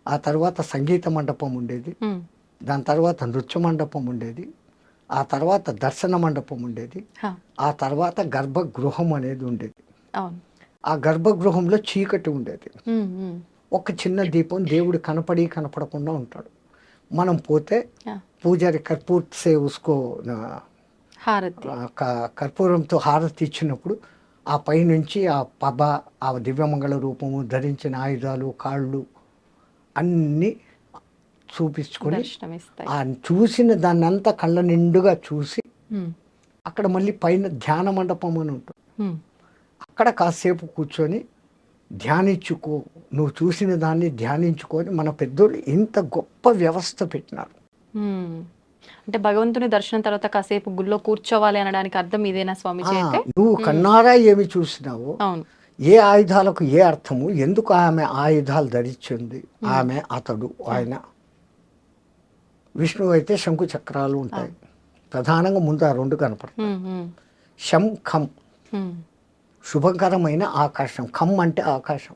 ఆ తర్వాత సంగీత మండపం ఉండేది, దాని తర్వాత నృత్య మండపం ఉండేది, ఆ తర్వాత దర్శన మండపం ఉండేది, ఆ తర్వాత గర్భగృహం అనేది ఉండేది. ఆ గర్భగృహంలో చీకటి ఉండేది, ఒక చిన్న దీపం, దేవుడు కనపడకుండా ఉంటాడు. మనం పోతే పూజారి కర్పూర్ సే ఉస్కో కర్పూరంతో హారతి ఇచ్చినప్పుడు ఆ పైనుంచి ఆ పబ, ఆ దివ్యమంగళ రూపము, ధరించిన ఆయుధాలు, కాళ్ళు అన్నీ చూపించుకొని ఆ చూసిన దాన్ని అంతా కళ్ళ నిండుగా చూసి అక్కడ మళ్ళీ పైన ధ్యాన మండపం అని ఉంటుంది. అక్కడ కాసేపు కూర్చొని ధ్యానించుకో, నువ్వు చూసిన దాన్ని ధ్యానించుకొని మన పెద్దోళ్ళు ఇంత గొప్ప వ్యవస్థ పెట్టినారు. అంటే భగవంతుని దర్శనం తర్వాత కాసేపు గుళ్ళో కూర్చోవాలి అనడానికి అర్థం ఇదేనా స్వామీజీ? అయితే నువ్వు కన్నారా ఏమి చూసినావో, ఏ ఆయుధాలకు ఏ అర్థము, ఎందుకు ఆమె ఆయుధాలు ధరించింది, ఆమె అతడు ఆయన. విష్ణువు అయితే శంకు చక్రాలు ఉంటాయి, ప్రధానంగా ముందు ఆ 2 కనపడతాయి. శం ఖం, శుభకరమైన ఆకాశం. ఖం అంటే ఆకాశం,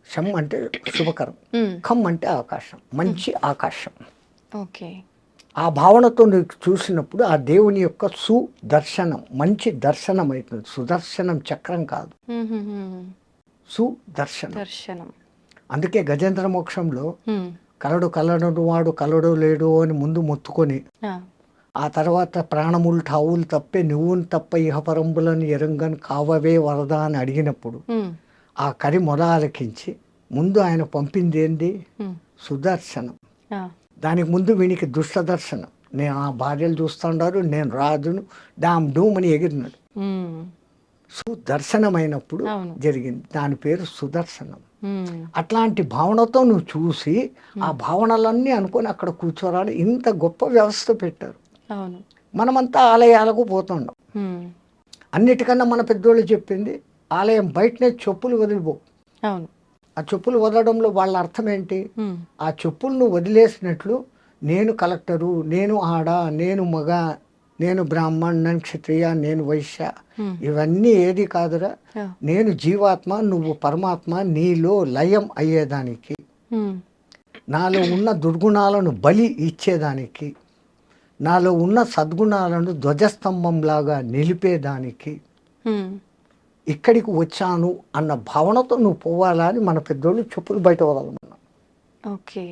శం అంటే శుభకరం, ఖం అంటే ఆకాశం, మంచి ఆకాశం. ఆ భావనతో నీకు చూసినప్పుడు ఆ దేవుని యొక్క సుదర్శనం, మంచి దర్శనం అవుతుంది. సుదర్శనం చక్రం కాదు, సుదర్శనం. అందుకే గజేంద్ర మోక్షంలో కలడు వాడు కలడు లేడు అని ముందు మొత్తుకొని ఆ తర్వాత ప్రాణములు ఠావులు తప్పే నువ్వును తప్ప ఇహపరంబులను ఎరంగని కావవే వరద అని అడిగినప్పుడు ఆ కరి మొద ఆలకించి ముందు ఆయన పంపింది ఏంది? సుదర్శనం. దానికి ముందు వీనికి దుష్ట దర్శనం. నేను ఆ భార్యలు చూస్తుండారు, నేను రాజును, డామ్ డూమ్ అని ఎగిరినాడు. సుదర్శనమైనప్పుడు అవును. జరిగింది. దాని పేరు సుదర్శనం. ఉమ్, అట్లాంటి భావనతో నువ్వు చూసి ఆ భావనలన్నీ అనుకొని అక్కడ కూర్చోరాలి. ఇంత గొప్ప వ్యవస్థ పెట్టారు. అవును. మనమంతా ఆలయాలకు పోతుండం. ఉమ్, అన్నిటికన్నా మన పెద్దోళ్ళు చెప్పింది ఆలయం బయటనే చెప్పులు వదిలిపో. అవును. ఆ చెప్పులు వదలడంలో వాళ్ళ అర్థం ఏంటి? ఉమ్, ఆ చెప్పులను వదిలేసినట్లు నేను కలెక్టరు, నేను ఆడ, నేను మగ, నేను బ్రాహ్మణ్, నేను క్షత్రియ, నేను వైశ్య, ఉమ్, ఇవన్నీ ఏది కాదురా. ఆ, నేను జీవాత్మ, నువ్వు పరమాత్మ, నీలో లయం అయ్యేదానికి, ఉమ్, నాలో ఉన్న దుర్గుణాలను బలి ఇచ్చేదానికి, నాలో ఉన్న సద్గుణాలను ధ్వజస్తంభంలాగా నిలిపేదానికి ఉమ్, ఇక్కడికి వచ్చాను అన్న భావనతో నువ్వు పోవాలా అని మన పెద్దోళ్ళు చెప్పులు బయట వదలమన్నా. ఓకే.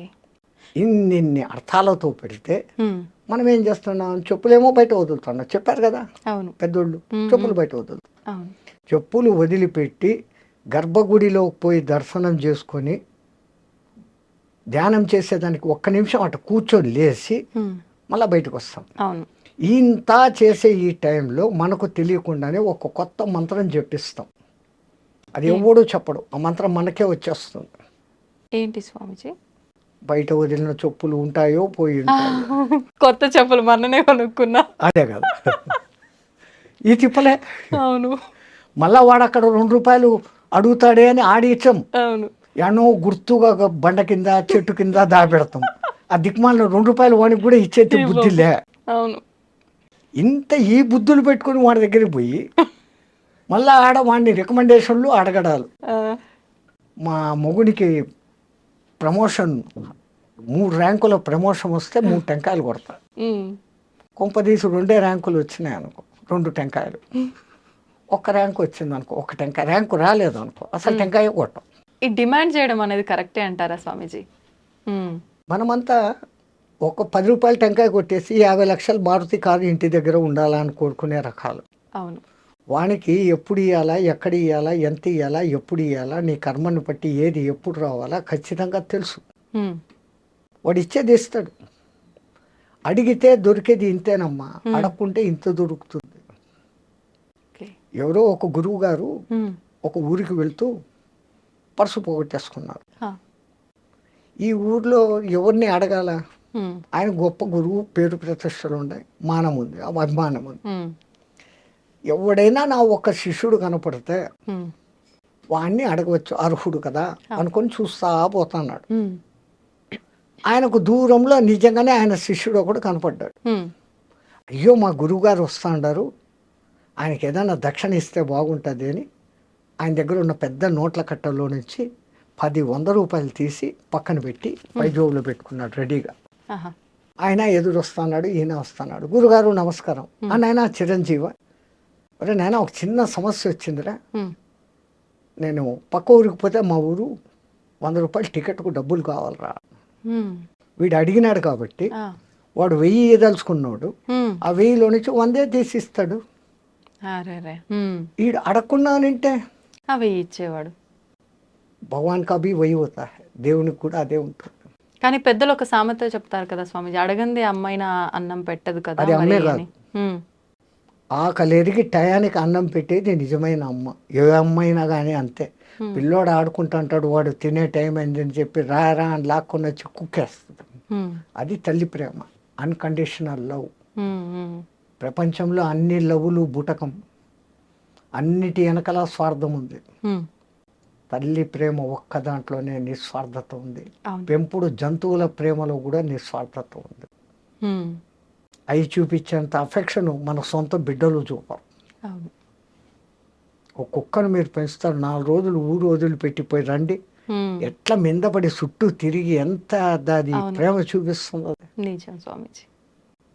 ఇన్ని అర్థాలతో పెడితే ఉమ్, మనం ఏం చేస్తున్నాం? చెప్పులేమో బయట వదులుతున్నాం. చెప్పారు కదా అవును. పెద్దోళ్ళు, చెప్పులు బయట వదులు. అవును. చెప్పులు వదిలిపెట్టి గర్భగుడిలోకి పోయి దర్శనం చేసుకొని ధ్యానం చేసేదానికి 1 నిమిషం అటు కూర్చొని లేచి ఉమ్, మళ్ళీ బయటకు వస్తాం. అవును. ఇంత చేసే ఈ టైంలో మనకు తెలియకుండానే ఒక కొత్త మంత్రం జపిస్తాం. అది ఎవడూ చెప్పడు. ఆ మంత్రం మనకే వచ్చేస్తుంది. ఏంటి స్వామిజీ? బయట వదిలిన చెప్పులు ఉంటాయో పోయి ఉంటాయో. కొత్త చెప్పులు మొన్ననే కొనుక్కున్నా. అదే కదా ఈ తిప్పలే. అవును. మళ్ళా వాడు అక్కడ ₹2 అడుగుతాడే అని ఆడిచ్చాం. అవును. ఎన్నో గుర్తుగా బండ కింద చెట్టు కింద దాపెడతాం. ఆ దిక్మాలను ₹2 వానికి కూడా ఇచ్చేది బుద్ధిలే. అవును. ఇంత ఈ బుద్ధులు పెట్టుకుని వాడి దగ్గరికి పోయి మళ్ళా ఆడ వాడిని రికమెండేషన్లు అడగడాలు. ఆ, మా మొగుడికి ప్రమోషన్ 3 ర్యాంకుల ప్రమోషన్ వస్తే 3 టెంకాయలు కొడతా. ఉమ్, కొంపదీసి 2 ర్యాంకులు వచ్చినాయి అనుకో, 2 టెంకాయలు. 1 ర్యాంకు వచ్చింది అనుకో, 1 టెంకాయ. ర్యాంకు రాలేదు అనుకో, అసలు టెంకాయ కొట్టాం. ఈ డిమాండ్ చేయడం అనేది కరెక్టే అంటారా స్వామీజీ? ఉమ్, మనమంతా ఒక ₹10 టెంకాయ కొట్టేసి 50 లక్షలు మారుతి కారు ఇంటి దగ్గర ఉండాలని కోరుకునే రకాలు. అవును. వానికి ఎప్పుడు ఇవ్వాలా, ఎక్కడ ఇవ్వాలా, ఎంత ఇవ్వాలా, ఎప్పుడు ఇవ్వాలా, నీ కర్మను బట్టి ఏది ఎప్పుడు రావాలా ఖచ్చితంగా తెలుసు. ఉమ్, వాడు ఇచ్చేది ఇస్తాడు. అడిగితే దొరికేది ఇంతేనమ్మా, అడగకుంటే ఇంత దొరుకుతుంది. ఓకే. ఎవరో ఒక గురువు గారు ఉమ్, ఒక ఊరికి వెళ్తూ పర్సు పోగొట్టేసుకున్నారు. ఆ, ఈ ఊర్లో ఎవరిని అడగాల? ఉమ్, ఆయన గొప్ప గురువు, పేరు ప్రతిష్టలు ఉన్నాయి, మానం ఉంది, అభిమానం ఉంది. ఉమ్, ఎవడైనా నా ఒక్క శిష్యుడు కనపడితే ఉమ్, వాడిని అడగవచ్చు, అర్హుడు కదా అనుకొని చూస్తా పోతున్నాడు. ఉమ్, ఆయనకు దూరంలో నిజంగానే ఆయన శిష్యుడు ఒకడు కనపడ్డాడు. ఉమ్, అయ్యో మా గురువుగారు వస్తాడారు, ఆయనకి ఏదైనా దక్షిణ ఇస్తే బాగుంటుంది అని ఆయన దగ్గర ఉన్న పెద్ద నోట్ల కట్టలో నుంచి 10 ₹100 తీసి పక్కన పెట్టి పైజోబులో పెట్టుకున్నాడు రెడీగా. ఆహా, ఆయన ఎదురు వస్తున్నాడు, ఈయన వస్తున్నాడు. గురుగారు నమస్కారం. నాయన చిరంజీవ, అరే నాయన ఒక చిన్న సమస్య వచ్చిందిరా, ఉమ్, నేను పక్క ఊరికి పోతే మా ఊరు ₹100 టికెట్కు డబ్బులు కావాలరా. ఉమ్, వీడు అడిగినాడు కాబట్టి ఆ, వాడు 1000 ఇవ్వదలుచుకున్నాడు. ఉమ్, ఆ 1000లో నుంచి 100 తీసి ఇస్తాడు. అరే, ఉమ్, వీడు అడగకున్నానంటే అవి ఇచ్చేవాడు. భగవాన్ కా భీ వహీ హోతా హై, దేవునికి కూడా అదే ఉంటుంది. కానీ పెద్దలు ఒక సామెత చెప్తారు కదా స్వామీజీ, అడగంది అమ్మాయిన అన్నం పెట్టదు కదా అది మరి అమ్మే అని. కాదు. ఉమ్, ఆకలిరిగి టయానికి అన్నం పెట్టేది నిజమైన అమ్మ. ఏ అమ్మైనా కానీ అంతే. పిల్లోడు ఆడుకుంటుంటాడు, వాడు తినే టైం అయిందని చెప్పి రా రా అని లాక్కొని వచ్చి కుక్కేస్తుంది. ఉమ్, అది తల్లి ప్రేమ, అన్కండిషనల్ లవ్. ఉమ్, ఉమ్, ప్రపంచంలో అన్ని లవ్వులు బూటకం, అన్నిటి వెనకాల స్వార్థం ఉంది. ఉమ్, తల్లి ప్రేమ ఒక్క దాంట్లోనే నిస్వార్థత ఉంది. అవును. పెంపుడు జంతువుల ప్రేమలో కూడా నిస్వార్థత ఉంది. ఉమ్, అవి చూపించేంత అఫెక్షన్ మన సొంత బిడ్డలు చూపరు. అవును. ఒక కుక్కను మీరు పెంచుతారు, 4 రోజులు ఊరు వదిలిపెట్టిపోయి రండి, ఉమ్, ఎట్లా మిందపడి చుట్టూ తిరిగి ఎంత అది అవును. ప్రేమ చూపిస్తుందో. నిజం స్వామీజీ.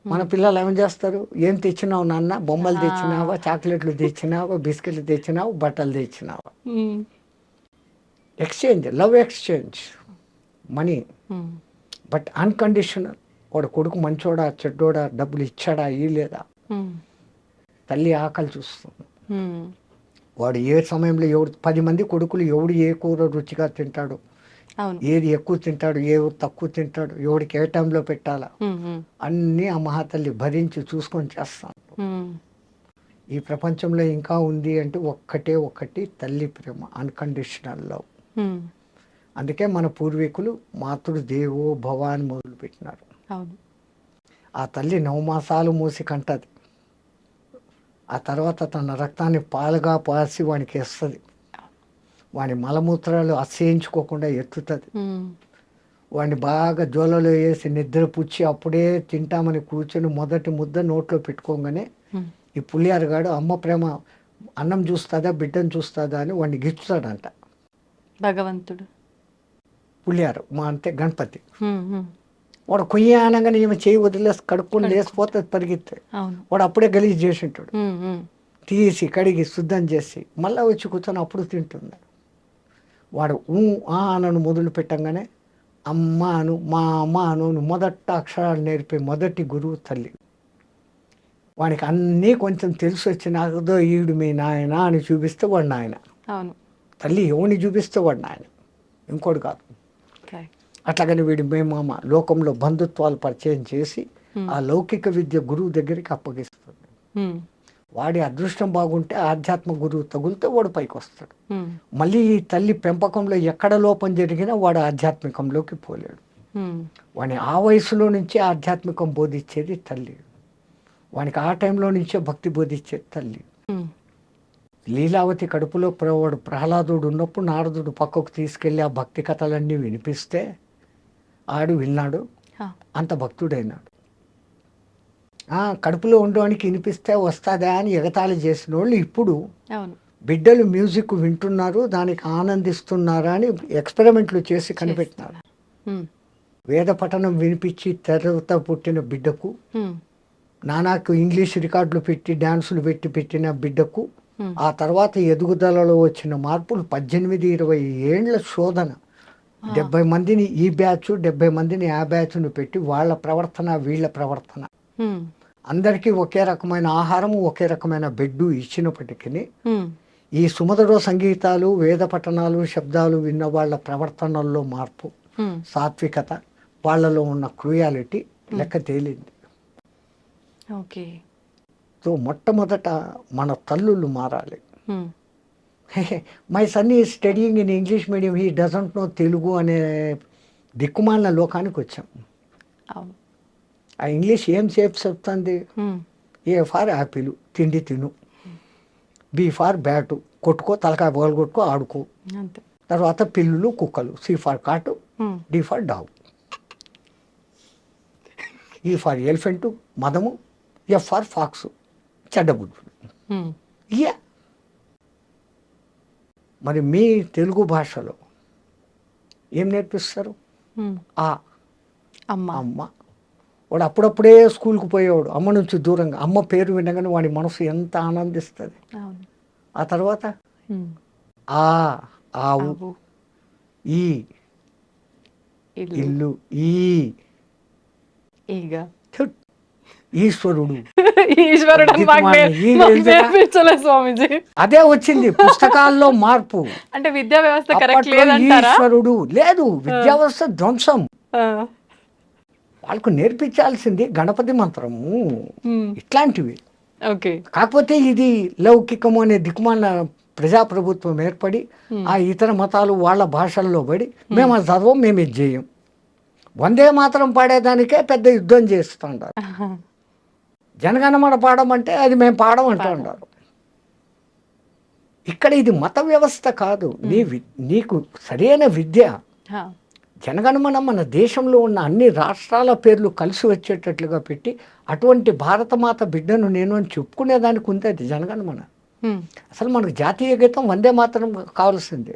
మన పిల్లలు ఏం చేస్తారు? ఏం తెచ్చినావు నాన్న? బొమ్మలు తెచ్చినావా, చాక్లెట్లు తెచ్చినావా, బిస్కెట్లు తెచ్చినావు, బట్టలు తెచ్చినావా? Um, exchange, love exchange, money. Um, but unconditional. వాడు కొడుకు మంచోడా చెడ్డోడా, డబ్బులు ఇచ్చాడా ఇయ్యలేదా, ఉమ్, తల్లి ఆకలి చూస్తుంది. ఉమ్, వాడు ఏ సమయంలో 10 మంది కొడుకులు ఎవడు ఏ కూర రుచిగా తింటాడు, అవును. ఏది ఎక్కువ తింటాడు, ఏ తక్కువ తింటాడు, ఎవడికి ఏ టైంలో పెట్టాలా, ఉమ్, ఉమ్, అన్నీ ఆ మహాతల్లి భరించి చూసుకొని చేస్తాను. ఉమ్, ఈ ప్రపంచంలో ఇంకా ఉంది అంటే ఒక్కటే ఒకటి, తల్లి ప్రేమ, అన్కండిషనల్ లవ్. ఉమ్, అందుకే మన పూర్వీకులు మాతృ దేవో భవ అని మొదలుపెట్టినారు. అవును. ఆ తల్లి 9 మాసాలు మూసి కంటది. ఆ తర్వాత తన రక్తాన్ని పాలుగా పాసి వానికి వేస్తుంది. వాని మలమూత్రాలు అసహించుకోకుండా ఎత్తుతుంది. ఉమ్, వాడిని బాగా జోలలో వేసి నిద్ర పుచ్చి అప్పుడే తింటామని కూర్చొని మొదటి ముద్ద నోట్లో పెట్టుకోగానే ఉమ్, ఈ పులియారగాడు అమ్మ ప్రేమ అన్నం చూస్తుందా బిడ్డను చూస్తుందా అని వాడిని గిచ్చుతాడంట. భగవంతుడు. పులియారు మా అంటే గణపతి. ఉమ్, ఉమ్, వాడు కొయ్య అనగానే ఈమె చేయి వదిలేసి కడుక్కొని లేసిపోతుంది పరిగెత్తే. అవును. వాడు అప్పుడే గలీజ్ చేసి ఉంటాడు. ఉమ్, ఉమ్, తీసి కడిగి శుద్ధం చేసి మళ్ళీ వచ్చి కూర్చొని అప్పుడు తింటున్నాడు. వాడు అనను మొదలు పెట్టంగానే అమ్మ అను, మా అమ్మ అను మొదట అక్షరాలు నేర్పే మొదటి గురువు తల్లి. వానికి అన్నీ కొంచెం తెలిసి వచ్చినాకదో ఈడు మీ నాయన అని చూపిస్తే వాడు నాయన. అవును. తల్లి ఎవరిని చూపిస్తే వాడు నాయన, ఇంకోటి కాదు. Correct. అట్లాగని వీడి మేమామ లోకంలో బంధుత్వాలు పరిచయం చేసి ఆ లౌకిక విద్య గురువు దగ్గరికి అప్పగిస్తుంది. ఉమ్, వాడి అదృష్టం బాగుంటే ఆధ్యాత్మ గురువు తగులితే వాడు పైకి వస్తాడు. ఉమ్, మళ్ళీ ఈ తల్లి పెంపకంలో ఎక్కడ లోపం జరిగినా వాడు ఆధ్యాత్మికంలోకి పోలేడు. ఉమ్, వాడిని ఆ వయసులో నుంచే ఆధ్యాత్మికం బోధించేది తల్లి. వానికి ఆ టైంలో నుంచే భక్తి బోధించేది తల్లి. ఉమ్, లీలావతి కడుపులో వాడు ప్రహ్లాదుడు ఉన్నప్పుడు నారదుడు పక్కకు తీసుకెళ్ళి ఆ భక్తి కథలన్నీ వినిపిస్తే ఆడు విన్నాడు, హా, అంత భక్తుడైనాడు. కడుపులో ఉండడానికి వినిపిస్తే వస్తుందా అని ఎగతాళి చేసిన వాళ్ళు ఇప్పుడు అవును. బిడ్డలు మ్యూజిక్ వింటున్నారు, దానికి ఆనందిస్తున్నారా అని ఎక్స్పెరిమెంట్లు చేసి కనిపెట్టినారు. ఉమ్, వేద పఠనం వినిపించి తెరత పుట్టిన బిడ్డకు, ఉమ్, నానాకు ఇంగ్లీష్ రికార్డులు పెట్టి డ్యాన్సులు పెట్టిన బిడ్డకు, Hmm. ఆ తర్వాత ఎదుగుదలలో వచ్చిన మార్పులు 18-20 ఏండ్ల శోధన. 70 మందిని ఈ బ్యాచ్, 70 మందిని ఆ బ్యాచ్ను పెట్టి వాళ్ళ ప్రవర్తన వీళ్ళ ప్రవర్తన ఉమ్, అందరికీ ఒకే రకమైన ఆహారము ఒకే రకమైన బెడ్డు ఇచ్చినప్పటికీ ఉమ్, ఈ సుమధుర సంగీతాలు వేద పఠనాలు శబ్దాలు విన్న వాళ్ళ ప్రవర్తనల్లో మార్పు, ఉమ్, సాత్వికత, వాళ్ళలో ఉన్న క్రూయాలిటీ లెక్క తేలింది. ఓకే. సో మొట్టమొదట మన తల్లులు మారాలి. ఉమ్, మై సన్ ఈ studying in English medium, he doesn't know Telugu అనే దిక్కుమాలిన లోకానికి వచ్చాం. అవును. ఆ ఇంగ్లీష్ ఏం చెప్తుంది? ఉమ్, ఏ ఫార్ యాపిల్, తిండి తిను. బి ఫార్ బ్యాటు, కొట్టుకో, తలకాయ బోలు కొట్టుకో, ఆడుకో. అంతే. తర్వాత పిల్లులు కుక్కలు. సి ఫార్ కాటు, ఉమ్, డి ఫార్ డాగ్, ఈ far elephant మదము, F far frocks చెడ్డబుద్ధుడు. ఉమ్, ఇయా మరి మీ తెలుగు భాషలో ఏం నేర్పిస్తారు? ఉమ్, ఆ అమ్మ. అమ్మ. వాడు అప్పుడప్పుడే స్కూల్కి పోయేవాడు అమ్మ నుంచి దూరంగా. అమ్మ పేరు వినగానే వాడి మనసు ఎంత ఆనందిస్తుంది. అవును. ఆ తర్వాత ఉమ్, ఆవు, ఆవు, ఈ ఇల్లు, ఇల్లు, ఈ ఈగ, థుట్, ఈశ్వరుడు. ఈశ్వరుడు అని మాకు నేర్పించలేదు స్వామీజీ. అదే వచ్చింది పుస్తకాల్లో మార్పు. అంటే విద్యా వ్యవస్థ కరెక్ట్ అప్పట్లో లేదంటారా? ఈశ్వరుడు లేదు, విద్యా వ్యవస్థ ధ్వంసం. ఆ, వాళ్ళకు నేర్పించాల్సింది గణపతి మంత్రము ఉమ్, ఇట్లాంటివి. ఓకే. కాకపోతే ఇది లౌకికము అనే దిక్కుమాల ప్రజాప్రభుత్వం ఏర్పడి ఆ ఇతర మతాలు వాళ్ళ భాషల్లో పడి మేము అది చదవం, మేము ఇది చేయం. వందే మాత్రం పాడేదానికే పెద్ద యుద్ధం చేస్తుంటారు. జనగణమన పాడమంటే అది మేము పాడం అంటూ ఉంటారు. ఇక్కడ ఇది మత వ్యవస్థ కాదు, నీకు సరైన విద్య. హా, జనగణమన మన దేశంలో ఉన్న అన్ని రాష్ట్రాల పేర్లు కలిసి వచ్చేటట్లుగా పెట్టి అటువంటి భారతమాత బిడ్డను నేను అని చెప్పుకునేదానికి ఉంది అది జనగణమన. ఉమ్, అసలు మనకు జాతీయ గీతం వందే మాత్రం కావాల్సిందే.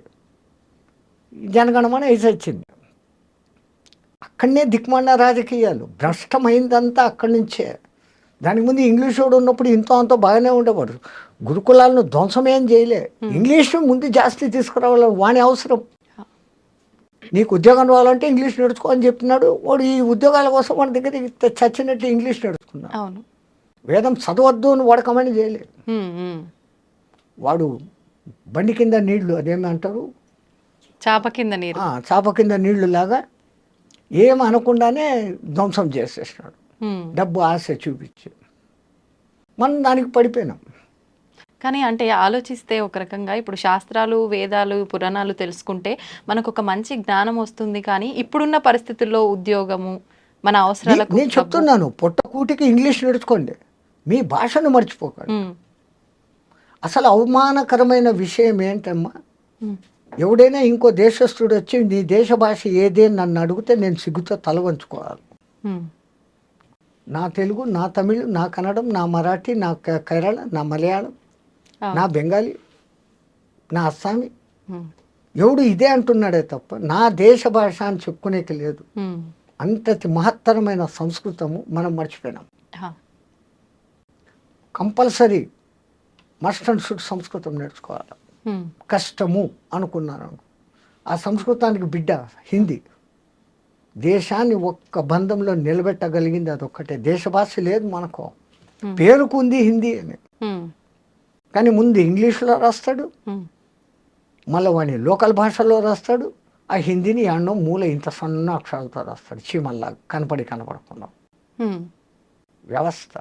జనగణమన ఇది వచ్చింది. అక్కడనే దిక్మాలిన రాజకీయాలు, భ్రష్టమైందంతా అక్కడి నుంచే. దానికి ముందు ఇంగ్లీష్ వాడు ఉన్నప్పుడు ఇంతో అంతో బాగానే ఉండేవాడు. గురుకులాలను ధ్వంసమేం చేయలే. ఇంగ్లీష్ ముందు జాస్తి తీసుకురావాలి, వాని అవసరం. నీకు ఉద్యోగం రావాలంటే ఇంగ్లీష్ నేర్చుకో అని చెప్పినాడు. వాడు ఈ ఉద్యోగాల కోసం వాడి దగ్గర చచ్చినట్టు ఇంగ్లీష్ నేర్చుకున్నాడు. అవును. వేదం చదవద్దు అని వాడకమని చేయలేదు. ఉమ్, ఉమ్, వాడు బండి కింద నీళ్లు, అదేమంటారు, చాప కింద నీరు. చాప కింద నీళ్లు లాగా ఏం అనకుండానే ధ్వంసం చేసేసినాడు. ఉమ్, డబ్బు ఆశ చూపించి మనం దానికి పడిపోయినాం. కానీ అంటే ఆలోచిస్తే ఒక రకంగా ఇప్పుడు శాస్త్రాలు, వేదాలు, పురాణాలు తెలుసుకుంటే మనకు ఒక మంచి జ్ఞానం వస్తుంది. కానీ ఇప్పుడున్న పరిస్థితుల్లో ఉద్యోగము, మన అవసరాలకు నేను చెప్తున్నాను, పొట్టకూటికి ఇంగ్లీష్ నేర్చుకోండి, మీ భాషను మర్చిపోకండి. అసలు అవమానకరమైన విషయం ఏంటమ్మా, ఎవడైనా ఇంకో దేశస్థుడు వచ్చి నీ దేశ భాష ఏదే నన్ను అడిగితే నేను సిగ్గుతో తల వంచుకోవాలి. నా తెలుగు, నా తమిళ్, నా కన్నడం, నా మరాఠీ, నా కేరళ, నా మలయాళం, నా బెంగాలీ, నా అస్సామీ, ఎవడు ఇదే అంటున్నాడే తప్ప నా దేశ భాష అని చెప్పుకునేకి లేదు. అంతటి మహత్తరమైన సంస్కృతము మనం మర్చిపోయినాం. కంపల్సరీ మస్ట్ అండ్ షుడ్ సంస్కృతం నేర్చుకోవాలి. కష్టము అనుకున్నాను, ఆ సంస్కృతానికి బిడ్డ హిందీ. దేశాన్ని ఒక్క బంధంలో నిలబెట్టగలిగింది అదొక్కటే. దేశ భాష లేదు మనకు, పేరుకుంది హిందీ అని, కానీ ముందు ఇంగ్లీష్లో రాస్తాడు, మళ్ళీ వాడిని లోకల్ భాషలో రాస్తాడు, ఆ హిందీని అన్నం మూల ఇంత సన్న అక్షరాలతో రాస్తాడు, చీమల్లా కనపడకుండా వ్యవస్థ.